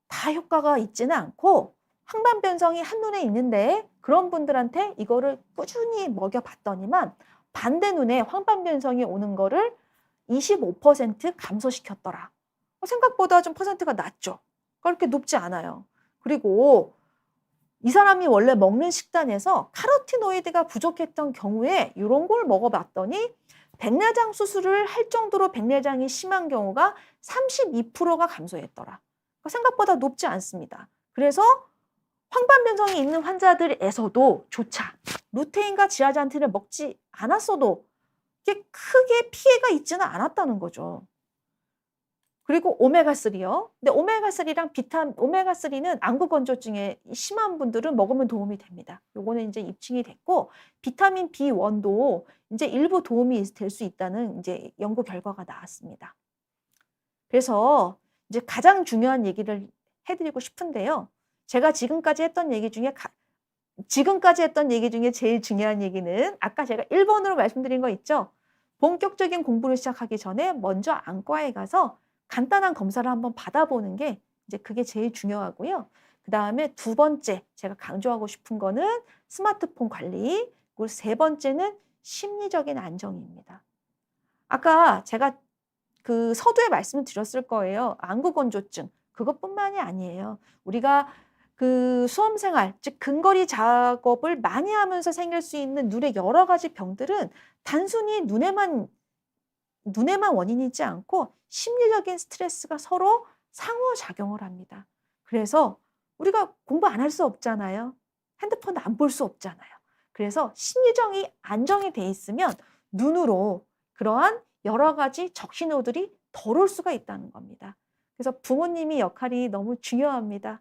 다 효과가 있지는 않고 황반 변성이 한눈에 있는데 그런 분들한테 이거를 꾸준히 먹여 봤더니만 반대 눈에 황반 변성이 오는 거를 25% 감소시켰더라. 생각보다 좀 퍼센트가 낮죠. 그렇게 높지 않아요. 그리고 이 사람이 원래 먹는 식단에서 카로티노이드가 부족했던 경우에 이런 걸 먹어봤더니 백내장 수술을 할 정도로 백내장이 심한 경우가 32%가 감소했더라. 생각보다 높지 않습니다. 그래서 황반 변성이 있는 환자들에서도 조차 루테인과 지아잔틴을 먹지 않았어도 이게 크게 피해가 있지는 않았다는 거죠. 그리고 오메가3요. 근데 오메가3는 안구 건조증에 심한 분들은 먹으면 도움이 됩니다. 요거는 이제 입증이 됐고 비타민 B1도 이제 일부 도움이 될 수 있다는 이제 연구 결과가 나왔습니다. 그래서 이제 가장 중요한 얘기를 해드리고 싶은데요. 제가 지금까지 했던 얘기 중에 제일 중요한 얘기는 아까 제가 1번으로 말씀드린 거 있죠. 본격적인 공부를 시작하기 전에 먼저 안과에 가서 간단한 검사를 한번 받아보는 게 이제 그게 제일 중요하고요. 그다음에 두 번째 제가 강조하고 싶은 거는 스마트폰 관리, 그리고 세 번째는 심리적인 안정입니다. 아까 제가 그 서두에 말씀을 드렸을 거예요. 안구 건조증. 그것뿐만이 아니에요. 우리가 그 수험 생활, 즉 근거리 작업을 많이 하면서 생길 수 있는 눈의 여러 가지 병들은 단순히 눈에만 원인이 있지 않고 심리적인 스트레스가 서로 상호작용을 합니다. 그래서 우리가 공부 안 할 수 없잖아요. 핸드폰 안 볼 수 없잖아요. 그래서 심리적인 안정이 돼 있으면 눈으로 그러한 여러 가지 적신호들이 덜 올 수가 있다는 겁니다. 그래서 부모님의 역할이 너무 중요합니다.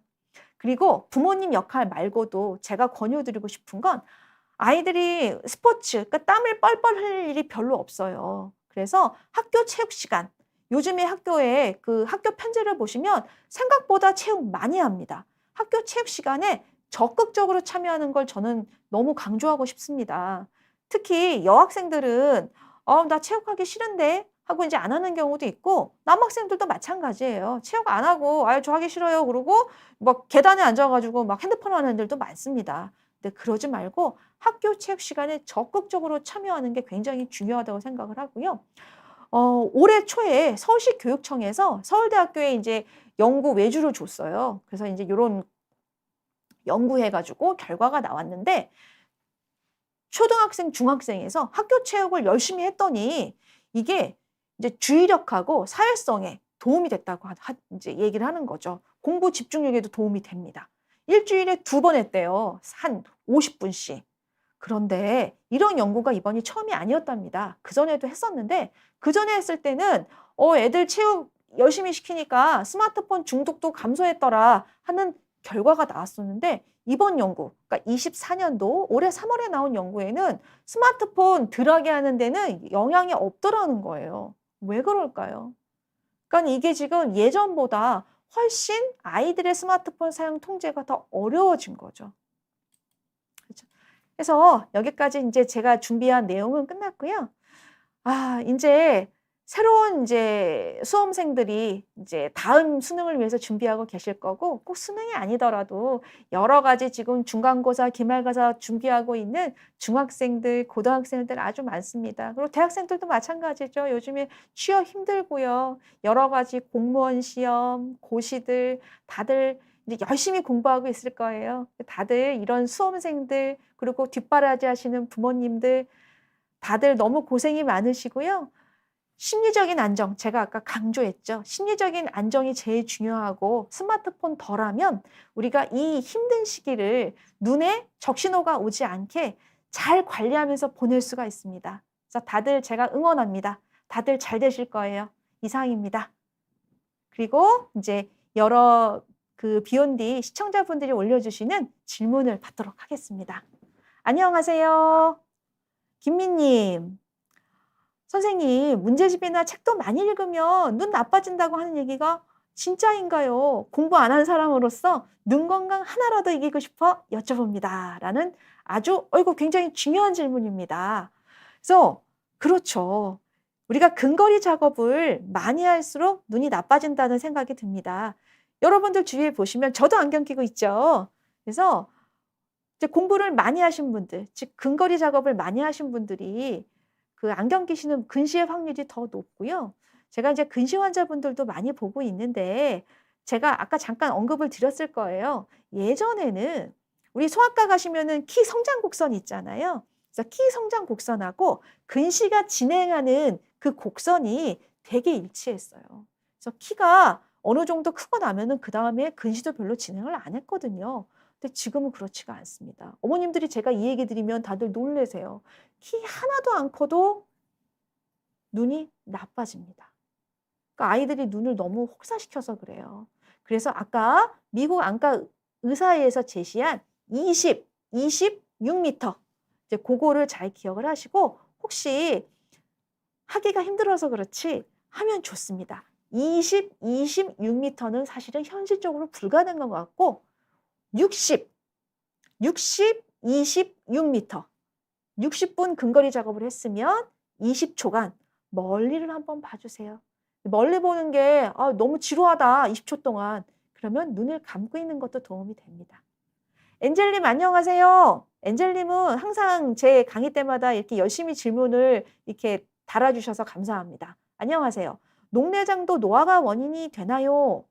그리고 부모님 역할 말고도 제가 권유드리고 싶은 건 아이들이 스포츠, 그러니까 땀을 뻘뻘 흘릴 일이 별로 없어요. 그래서 학교 체육 시간, 요즘에 학교에 그 학교 편지를 보시면 생각보다 체육 많이 합니다. 학교 체육 시간에 적극적으로 참여하는 걸 저는 너무 강조하고 싶습니다. 특히 여학생들은 나 체육하기 싫은데 하고 이제 안 하는 경우도 있고 남학생들도 마찬가지예요. 체육 안 하고 저 하기 싫어요. 그러고 막 계단에 앉아가지고 막 핸드폰 하는 애들도 많습니다. 근데 그러지 말고 학교 체육 시간에 적극적으로 참여하는 게 굉장히 중요하다고 생각을 하고요. 올해 초에 서울시 교육청에서 서울대학교에 이제 연구 외주를 줬어요. 그래서 이제 요런 연구해가지고 결과가 나왔는데 초등학생, 중학생에서 학교 체육을 열심히 했더니 이게 이제 주의력하고 사회성에 도움이 됐다고 이제 얘기를 하는 거죠. 공부 집중력에도 도움이 됩니다. 일주일에 2번 했대요. 한 50분씩. 그런데 이런 연구가 이번이 처음이 아니었답니다. 그전에도 했었는데 그전에 했을 때는 애들 체육 열심히 시키니까 스마트폰 중독도 감소했더라 하는 결과가 나왔었는데 이번 연구, 그러니까 24년도 올해 3월에 나온 연구에는 스마트폰 덜 하게 하는 데는 영향이 없더라는 거예요. 왜 그럴까요? 그러니까 이게 지금 예전보다 훨씬 아이들의 스마트폰 사용 통제가 더 어려워진 거죠. 그죠? 그래서 여기까지 인제 제가 준비한 내용은 끝났고요. 인제 새로운 인제 수험생들이 인제 다음 수능을 위해서 준비하고 계실 거고, 꼭 수능이 아니더라도 여러 가지 지금 중간고사, 기말고사 준비하고 있는 중학생들, 고등학생들 아주 많습니다. 그리고 대학생들도 마찬가지죠. 요즘에 취업 힘들고요. 여러 가지 공무원 시험, 고시들 다들 이제 열심히 공부하고 있을 거예요. 다들 이런 수험생들, 그리고 뒷바라지 하시는 부모님들 다들 너무 고생이 많으시고요. 심리적인 안정, 제가 아까 강조했죠. 심리적인 안정이 제일 중요하고, 스마트폰 덜하면 우리가 이 힘든 시기를 눈에 적신호가 오지 않게 잘 관리하면서 보낼 수가 있습니다. 그래서 다들 제가 응원합니다. 다들 잘 되실 거예요. 이상입니다. 그리고 이제 여러 비욘디 시청자분들이 올려주시는 질문을 받도록 하겠습니다. 안녕하세요. 김미님. 선생님, 문제집이나 책도 많이 읽으면 눈 나빠진다고 하는 얘기가 진짜인가요? 공부 안 하는 사람으로서 눈 건강 하나라도 이기고 싶어 여쭤봅니다. 라는 아주 굉장히 중요한 질문입니다. 그래서 그렇죠. 우리가 근거리 작업을 많이 할수록 눈이 나빠진다는 생각이 듭니다. 여러분들 주위에 보시면 저도 안경 끼고 있죠. 그래서 이제 공부를 많이 하신 분들, 즉 근거리 작업을 많이 하신 분들이 그 안경 끼시는 근시의 확률이 더 높고요. 제가 이제 근시 환자분들도 많이 보고 있는데, 제가 아까 잠깐 언급을 드렸을 거예요. 예전에는 우리 소아과 가시면은 키 성장 곡선 있잖아요. 그래서 키 성장 곡선하고 근시가 진행하는 그 곡선이 되게 일치했어요. 그래서 키가 어느 정도 크고 나면은 그다음에 근시도 별로 진행을 안 했거든요. 근데 지금은 그렇지가 않습니다. 어머님들이 제가 이 얘기 드리면 다들 놀라세요. 키 하나도 안 커도 눈이 나빠집니다. 그러니까 아이들이 눈을 너무 혹사시켜서 그래요. 그래서 아까 미국 안과 의사회에서 제시한 26m, 이제 그거를 잘 기억을 하시고, 혹시 하기가 힘들어서 그렇지 하면 좋습니다. 26m는 사실은 현실적으로 불가능한 것 같고, 60, 26m. 60분 근거리 작업을 했으면 20초간 멀리를 한번 봐주세요. 멀리 보는 게 너무 지루하다 20초 동안. 그러면 눈을 감고 있는 것도 도움이 됩니다. 엔젤님 안녕하세요. 엔젤님은 항상 제 강의 때마다 이렇게 열심히 질문을 이렇게 달아주셔서 감사합니다. 안녕하세요. 녹내장도 노화가 원인이 되나요?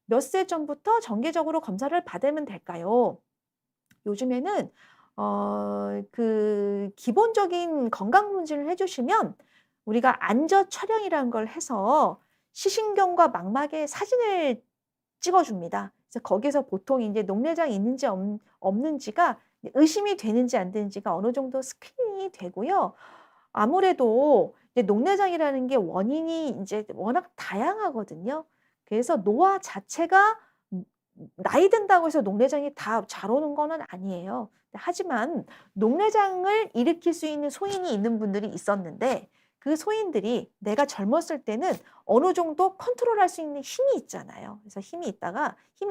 몇 세 전부터 정기적으로 검사를 받으면 될까요? 요즘에는 기본적인 건강 문진을 해주시면 우리가 안저 촬영이라는 걸 해서 시신경과 망막의 사진을 찍어줍니다. 그래서 거기서 보통 이제 녹내장이 있는지 없는지가 의심이 되는지 안 되는지가 어느 정도 스크린이 되고요. 아무래도 이제 녹내장이라는 게 원인이 이제 워낙 다양하거든요. 그래서 노화 자체가 나이 든다고 해서 녹내장이 다 잘 오는 거는 아니에요. 하지만 녹내장을 일으킬 수 있는 소인이 있는 분들이 있었는데, 그 소인들이 내가 젊었을 때는 어느 정도 컨트롤할 수 있는 힘이 있잖아요. 그래서 힘이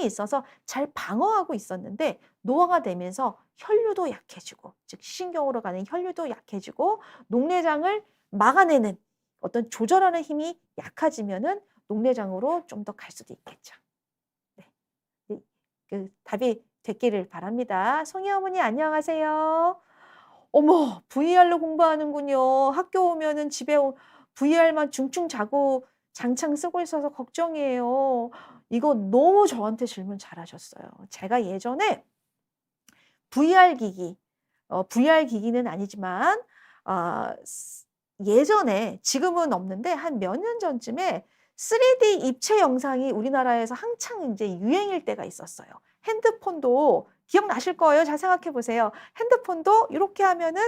있어서 잘 방어하고 있었는데, 노화가 되면서 혈류도 약해지고, 즉 시신경으로 가는 혈류도 약해지고, 녹내장을 막아내는 어떤 조절하는 힘이 약해지면은 녹내장으로 좀 더 갈 수도 있겠죠. 답이 됐기를 바랍니다. 송이 어머니 안녕하세요. 어머, VR로 공부하는군요. 학교 오면은 집에 VR만 중충 자고 장창 쓰고 있어서 걱정이에요. 이거 너무 저한테 질문 잘하셨어요. 제가 예전에 VR 기기, VR 기기는 아니지만 예전에, 지금은 없는데 한 몇 년 전쯤에 3D 입체 영상이 우리나라에서 한창 이제 유행일 때가 있었어요. 핸드폰도 기억나실 거예요. 잘 생각해 보세요. 핸드폰도 이렇게 하면은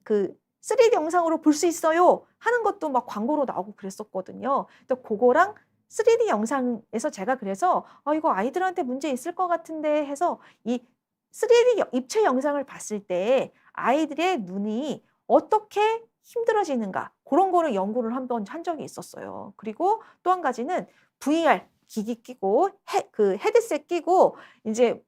3D 영상으로 볼 수 있어요 하는 것도 막 광고로 나오고 그랬었거든요. 근데 그거랑 3D 영상에서 제가 그래서 이거 아이들한테 문제 있을 것 같은데 해서 이 3D 입체 영상을 봤을 때 아이들의 눈이 어떻게 힘들어지는가 그런 거를 연구를 한번 한 적이 있었어요. 그리고 또 한 가지는 VR 기기 끼고 헤드셋 끼고 인제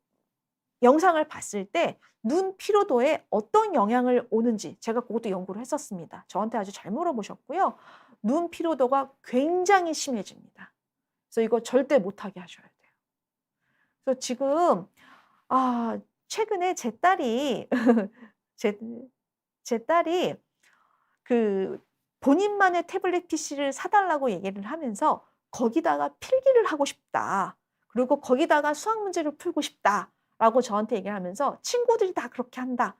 영상을 봤을 때 눈 피로도에 어떤 영향을 오는지 제가 그것도 연구를 했었습니다. 저한테 아주 잘 물어보셨고요. 눈 피로도가 굉장히 심해집니다. 그래서 이거 절대 못하게 하셔야 돼요. 그래서 지금 최근에 제 딸이 제 제 딸이 그 본인만의 태블릿 PC를 사 달라고 얘기를 하면서 "거기다가 필기를 하고 싶다. 그리고 거기다가 수학 문제를 풀고 싶다."라고 저한테 얘기를 하면서 "친구들이 다 그렇게 한다."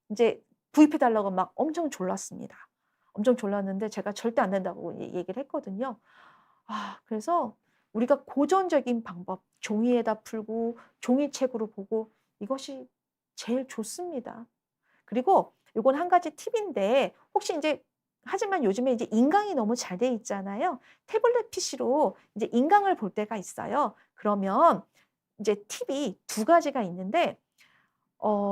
인제 구입해 달라고 막 엄청 졸랐습니다. 엄청 졸랐는데 제가 절대 안 된다고 얘기를 했거든요. 그래서 우리가 고전적인 방법 종이에다 풀고 종이책으로 보고 이것이 제일 좋습니다. 그리고 요건 한 가지 팁인데 혹시 인제 하지만 요즘에 이제 인강이 너무 잘 돼 있잖아요. 태블릿 PC로 이제 인강을 볼 때가 있어요. 그러면 이제 팁이 두 가지가 있는데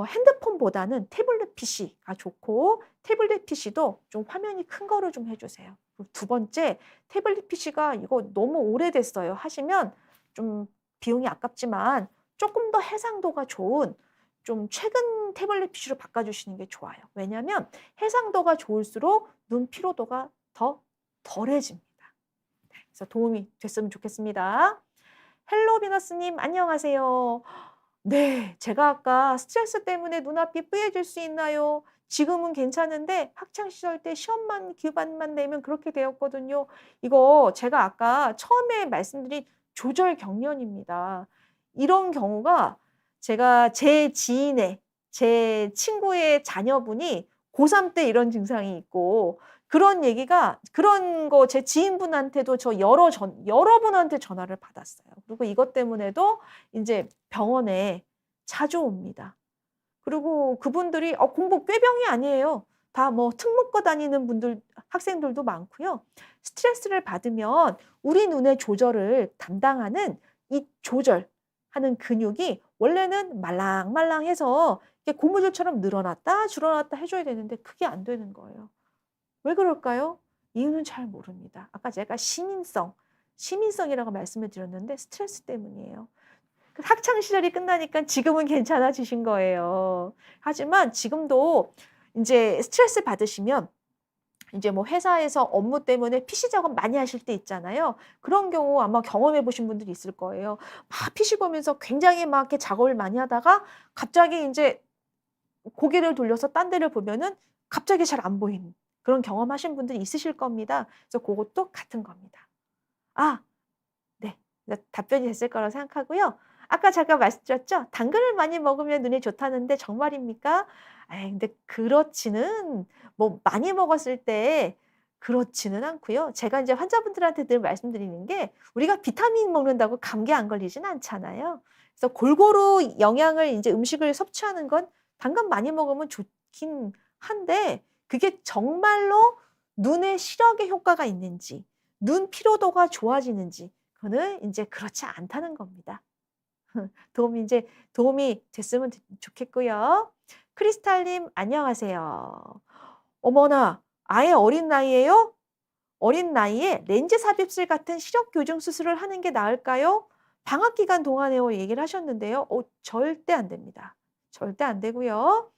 핸드폰보다는 태블릿 PC가 좋고 태블릿 PC도 좀 화면이 큰 거로 좀 해 주세요. 그리고 두 번째 태블릿 PC가 이거 너무 오래됐어요 하시면 좀 비용이 아깝지만 쪼끔 더 해상도가 좋은 좀 최근 태블릿 PC로 바꿔 주시는 게 좋아요. 왜냐하면 해상도가 좋을수록 눈 피로도가 더 덜해집니다. 네. 그래서 도움이 됐으면 좋겠습니다. 헬로 비너스님 안녕하세요. 네. 제가 아까 "스트레스 때문에 눈앞이 뿌얘질 수 있나요? 지금은 괜찮은데 학창 시절 때 시험만 기반만 내면 그렇게 되었거든요." 이거 제가 아까 처음에 말씀드린 조절 경련입니다. 이런 경우가 제가 제 친구의 자녀분이 고3 때 이런 증상이 있고 그런 얘기가 그런 거 제 지인분한테도 저 여러 분한테 전화를 받았어요. 그리고 이것 때문에도 인제 병원에 자주 옵니다. 그리고 그분들이 공부 꾀병이 아니에요. 다 뭐 특목고 다니는 분들 학생들도 많고요. 스트레스를 받으면 우리 눈의 조절을 담당하는 이 조절하는 근육이 원래는 말랑말랑해서 이렇게 고무줄처럼 늘어났다 줄어났다 해 줘야 되는데 그게 안 되는 거예요. 왜 그럴까요? 이유는 잘 모릅니다. 아까 제가 시민성이라고 말씀을 드렸는데 스트레스 때문이에요. 그 학창 시절이 끝나니까 지금은 괜찮아지신 거예요. 하지만 지금도 인제 스트레스 받으시면 인제 뭐 회사에서 업무 때문에 PC 작업 많이 하실 때 있잖아요. 그런 경우 아마 경험해 보신 분들이 있을 거예요. 막 PC 보면서 굉장히 막 이렇게 작업을 많이 하다가 갑자기 인제 고개를 돌려서 딴 데를 보면은 갑자기 잘 안 보이는 그런 경험하신 분들이 있으실 겁니다. 그래서 고것도 같은 겁니다. 아 네. 답변이 됐을 거라고 생각하고요. 아까 잠깐 말씀드렸죠? 당근을 많이 먹으면 눈에 좋다는데 정말입니까? 아이 근데 그렇지는 뭐 많이 먹었을 때 그렇지는 않고요. 제가 인제 환자분들한테 늘 말씀드리는 게 우리가 비타민 먹는다고 감기 안 걸리진 않잖아요. 그래서 골고루 영양을 인제 음식을 섭취하는 건 당근 많이 먹으면 좋긴 한데 그게 정말로 눈의 시력에 효과가 있는지 눈 피로도가 좋아지는지 그거는 인제 그렇지 않다는 겁니다. 도움이 됐으면 좋겠고요. 크리스탈님 안녕하세요. 어머나 아예 어린 나이에요? 어린 나이에 렌즈 삽입술 같은 시력 교정 수술을 하는 게 나을까요? 방학 기간 동안에요 얘기를 하셨는데요. 절대 안 됩니다. 절대 안 되고요.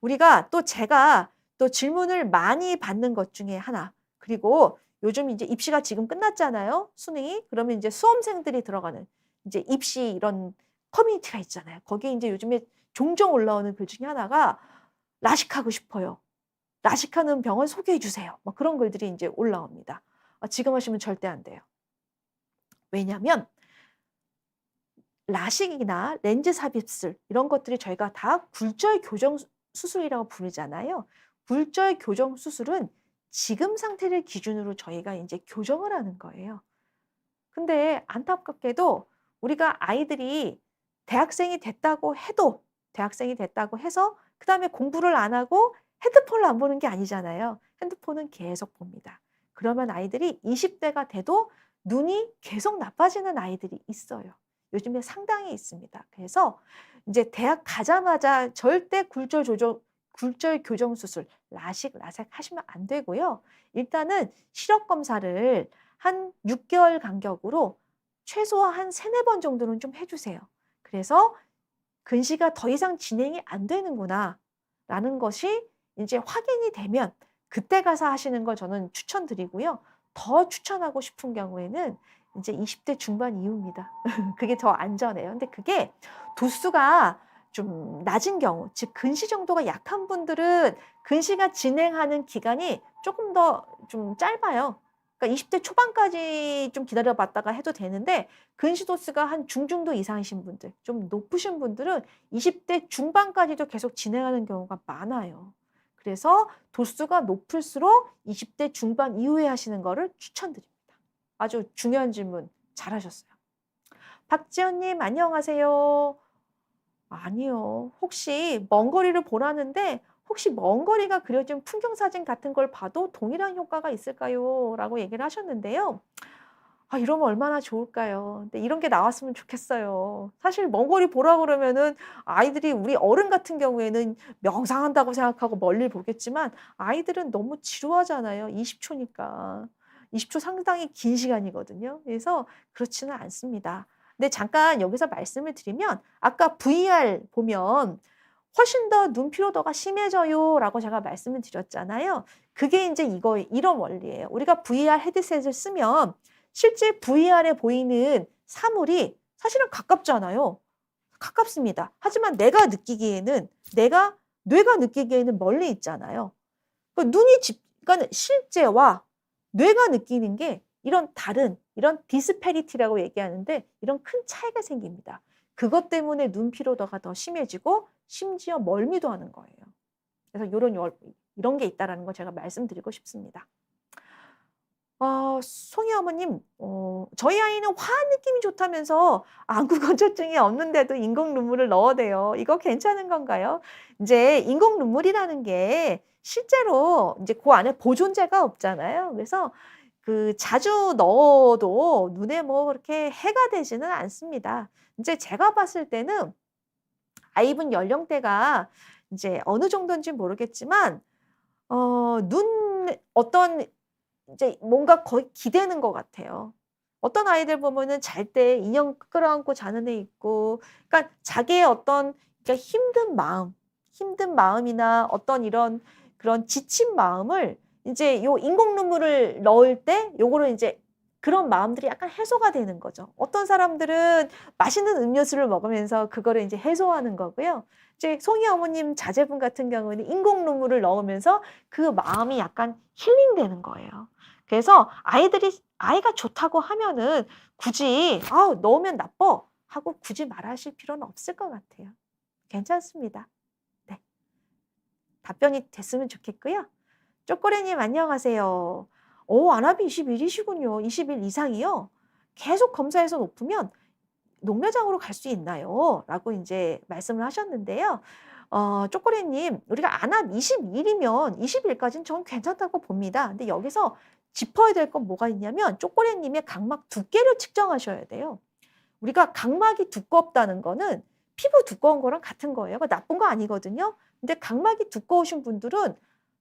우리가 또 제가 또 질문을 많이 받는 것 중에 하나 그리고 요즘 이제 입시가 지금 끝났잖아요, 수능이. 그러면 이제 수험생들이 들어가는 이제 입시 이런 커뮤니티가 있잖아요. 거기에 인제 요즘에 종종 올라오는 글 중에 하나가 "라식하고 싶어요. 라식하는 병원 소개해 주세요." 막 그런 글들이 인제 올라옵니다. 지금 하시면 절대 안 돼요. 왜냐면 라식이나 렌즈 삽입술 이런 것들이 저희가 다 굴절 교정 수술이라고 부르잖아요. 굴절 교정 수술은 지금 상태를 기준으로 저희가 인제 교정을 하는 거예요. 근데 안타깝게도 우리가 아이들이 대학생이 됐다고 해서 그다음에 공부를 안 하고 핸드폰을 안 보는 게 아니잖아요. 핸드폰은 계속 봅니다. 그러면 아이들이 20 대가 돼도 눈이 계속 나빠지는 아이들이 있어요. 요즘에 상당히 있습니다. 그래서 인제 대학 가자마자 절대 굴절 교정 수술, 라식, 라섹 하시면 안 되고요. 일단은 시력 검사를 한 6개월 간격으로 최소한 한 3-4번 정도는 좀 해주세요. 그래서 근시가 더 이상 진행이 안 되는구나 라는 것이 이제 확인이 되면 그때 가서 하시는 걸 저는 추천드리고요. 더 추천하고 싶은 경우에는 이제 20대 중반 이후입니다. 그게 더 안전해요. 근데 그게 도수가 좀 낮은 경우, 즉 근시 정도가 약한 분들은 근시가 진행하는 기간이 조금 더 좀 짧아요. 그러니까 20대 초반까지 좀 기다려 봤다가 해도 되는데 근시 도수가 한 중중도 이상이신 분들, 좀 높으신 분들은 20대 중반까지도 계속 진행하는 경우가 많아요. 그래서 도수가 높을수록 20대 중반 이후에 하시는 거를 추천드립니다. 아주 중요한 질문 잘하셨어요. 박지연님 안녕하세요. 아니요. 혹시 먼 거리를 보라는데 혹시 먼 거리가 그려진 풍경 사진 같은 걸 봐도 동일한 효과가 있을까요? 라고 얘기를 하셨는데요. 아, 이러면 얼마나 좋을까요? 근데 이런 게 나왔으면 좋겠어요. 사실 먼 거리 보라 그러면은 아이들이 우리 어른 같은 경우에는 명상한다고 생각하고 멀리 보겠지만 아이들은 너무 지루하잖아요. 20초니까. 20초 상당히 긴 시간이거든요. 그래서 그렇지는 않습니다. 근데 잠깐 여기서 말씀을 드리면 아까 VR 보면 훨씬 더 눈 피로도가 심해져요라고 제가 말씀을 드렸잖아요. 그게 이제 이런 원리예요. 우리가 VR 헤드셋을 쓰면 실제 VR에 보이는 사물이 사실은 가깝잖아요. 가깝습니다. 하지만 뇌가 느끼기에는 멀리 있잖아요. 그러니까 실제와 뇌가 느끼는 게 이런 디스패리티라고 얘기하는데 이런 큰 차이가 생깁니다. 그것 때문에 눈 피로도가 더 심해지고 심지어 멀미도 하는 거예요. 그래서 이런 게 있다는 걸 제가 말씀드리고 싶습니다. 송이 어머님, 저희 아이는 화한 느낌이 좋다면서 안구 건조증이 없는데도 인공 눈물을 넣어대요. 이거 괜찮은 건가요? 이제 인공 눈물이라는 게 실제로 이제 그 안에 보존제가 없잖아요. 그래서 그 자주 넣어도 눈에 뭐 그렇게 해가 되지는 않습니다. 이제 제가 봤을 때는 아이분 연령대가 이제 어느 정도인지 모르겠지만, 어떤 이제 뭔가 거의 기대는 것 같아요. 어떤 아이들 보면은 잘 때 인형 끌어안고 자는 애 있고, 그러니까 자기의 어떤 그러니까 힘든 마음이나 어떤 이런 그런 지친 마음을 이제 요 인공 눈물을 넣을 때 요거를 이제 그런 마음들이 약간 해소가 되는 거죠. 어떤 사람들은 맛있는 음료수를 먹으면서 그거를 이제 해소하는 거고요. 이제 송이 어머님 자제분 같은 경우는 인공 눈물을 넣으면서 그 마음이 약간 힐링되는 거예요. 그래서 아이가 좋다고 하면은 굳이 넣으면 나빠 하고 굳이 말하실 필요는 없을 것 같아요. 괜찮습니다. 네. 답변이 됐으면 좋겠고요. 쪼꼬레님 안녕하세요. 안압이 21이시군요. 21 이상이요? 계속 검사해서 높으면 녹내장으로 갈 수 있나요? 라고 이제 말씀을 하셨는데요. 쪼꼬레님, 우리가 안압 21이면 21까지는 전 괜찮다고 봅니다. 근데 여기서 짚어야 될 건 뭐가 있냐면 쪼꼬레님의 각막 두께를 측정하셔야 돼요. 우리가 각막이 두껍다는 거는 피부 두꺼운 거랑 같은 거예요. 나쁜 거 아니거든요. 근데 각막이 두꺼우신 분들은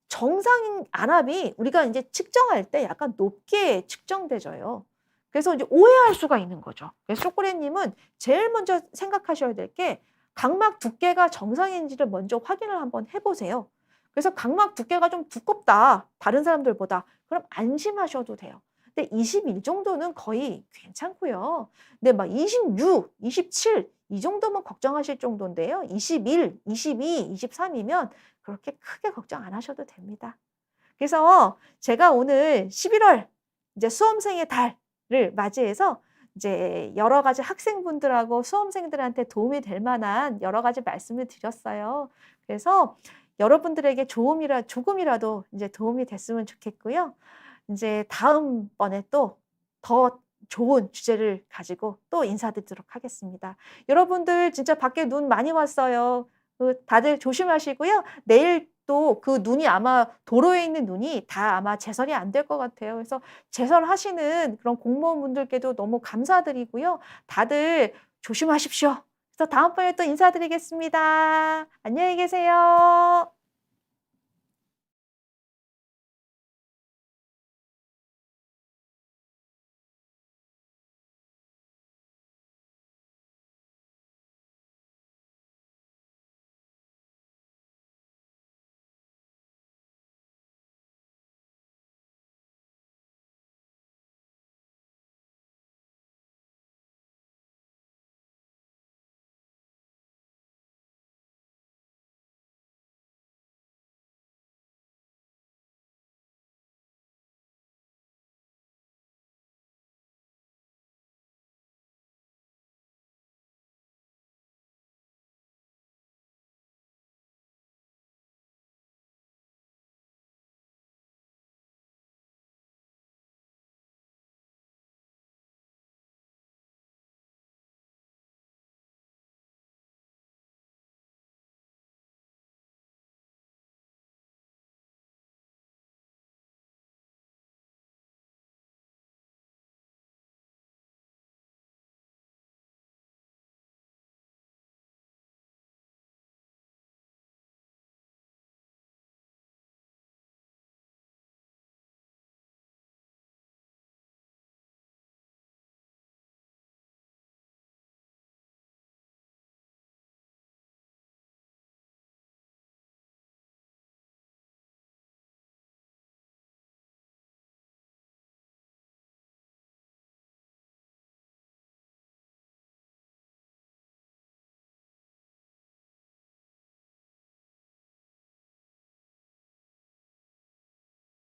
정상 안압이 우리가 이제 측정할 때 약간 높게 측정돼져요. 그래서 이제 오해할 수가 있는 거죠. 그래서 쪼꼬레님은 제일 먼저 생각하셔야 될 게 각막 두께가 정상인지를 먼저 확인을 한번 해보세요. 그래서 각막 두께가 좀 두껍다, 다른 사람들보다. 그럼 안심하셔도 돼요. 근데 21 정도는 거의 괜찮고요. 근데 막 26, 27 이 정도면 걱정하실 정도인데요. 21, 22, 23이면 그렇게 크게 걱정 안 하셔도 됩니다. 그래서 제가 오늘 11월 이제 수험생의 달을 맞이해서 이제 여러 가지 학생분들하고 수험생들한테 도움이 될 만한 여러 가지 말씀을 드렸어요. 그래서 여러분들에게 조금이라도 이제 도움이 됐으면 좋겠고요. 이제 다음번에 또 더 좋은 주제를 가지고 또 인사드리도록 하겠습니다. 여러분들 진짜 밖에 눈 많이 왔어요. 다들 조심하시고요. 내일 또 그 눈이 아마 도로에 있는 눈이 다 아마 제설이 안 될 것 같아요. 그래서 제설하시는 그런 공무원분들께도 너무 감사드리고요. 다들 조심하십시오. 그래서 다음번에 또 인사드리겠습니다. 안녕히 계세요.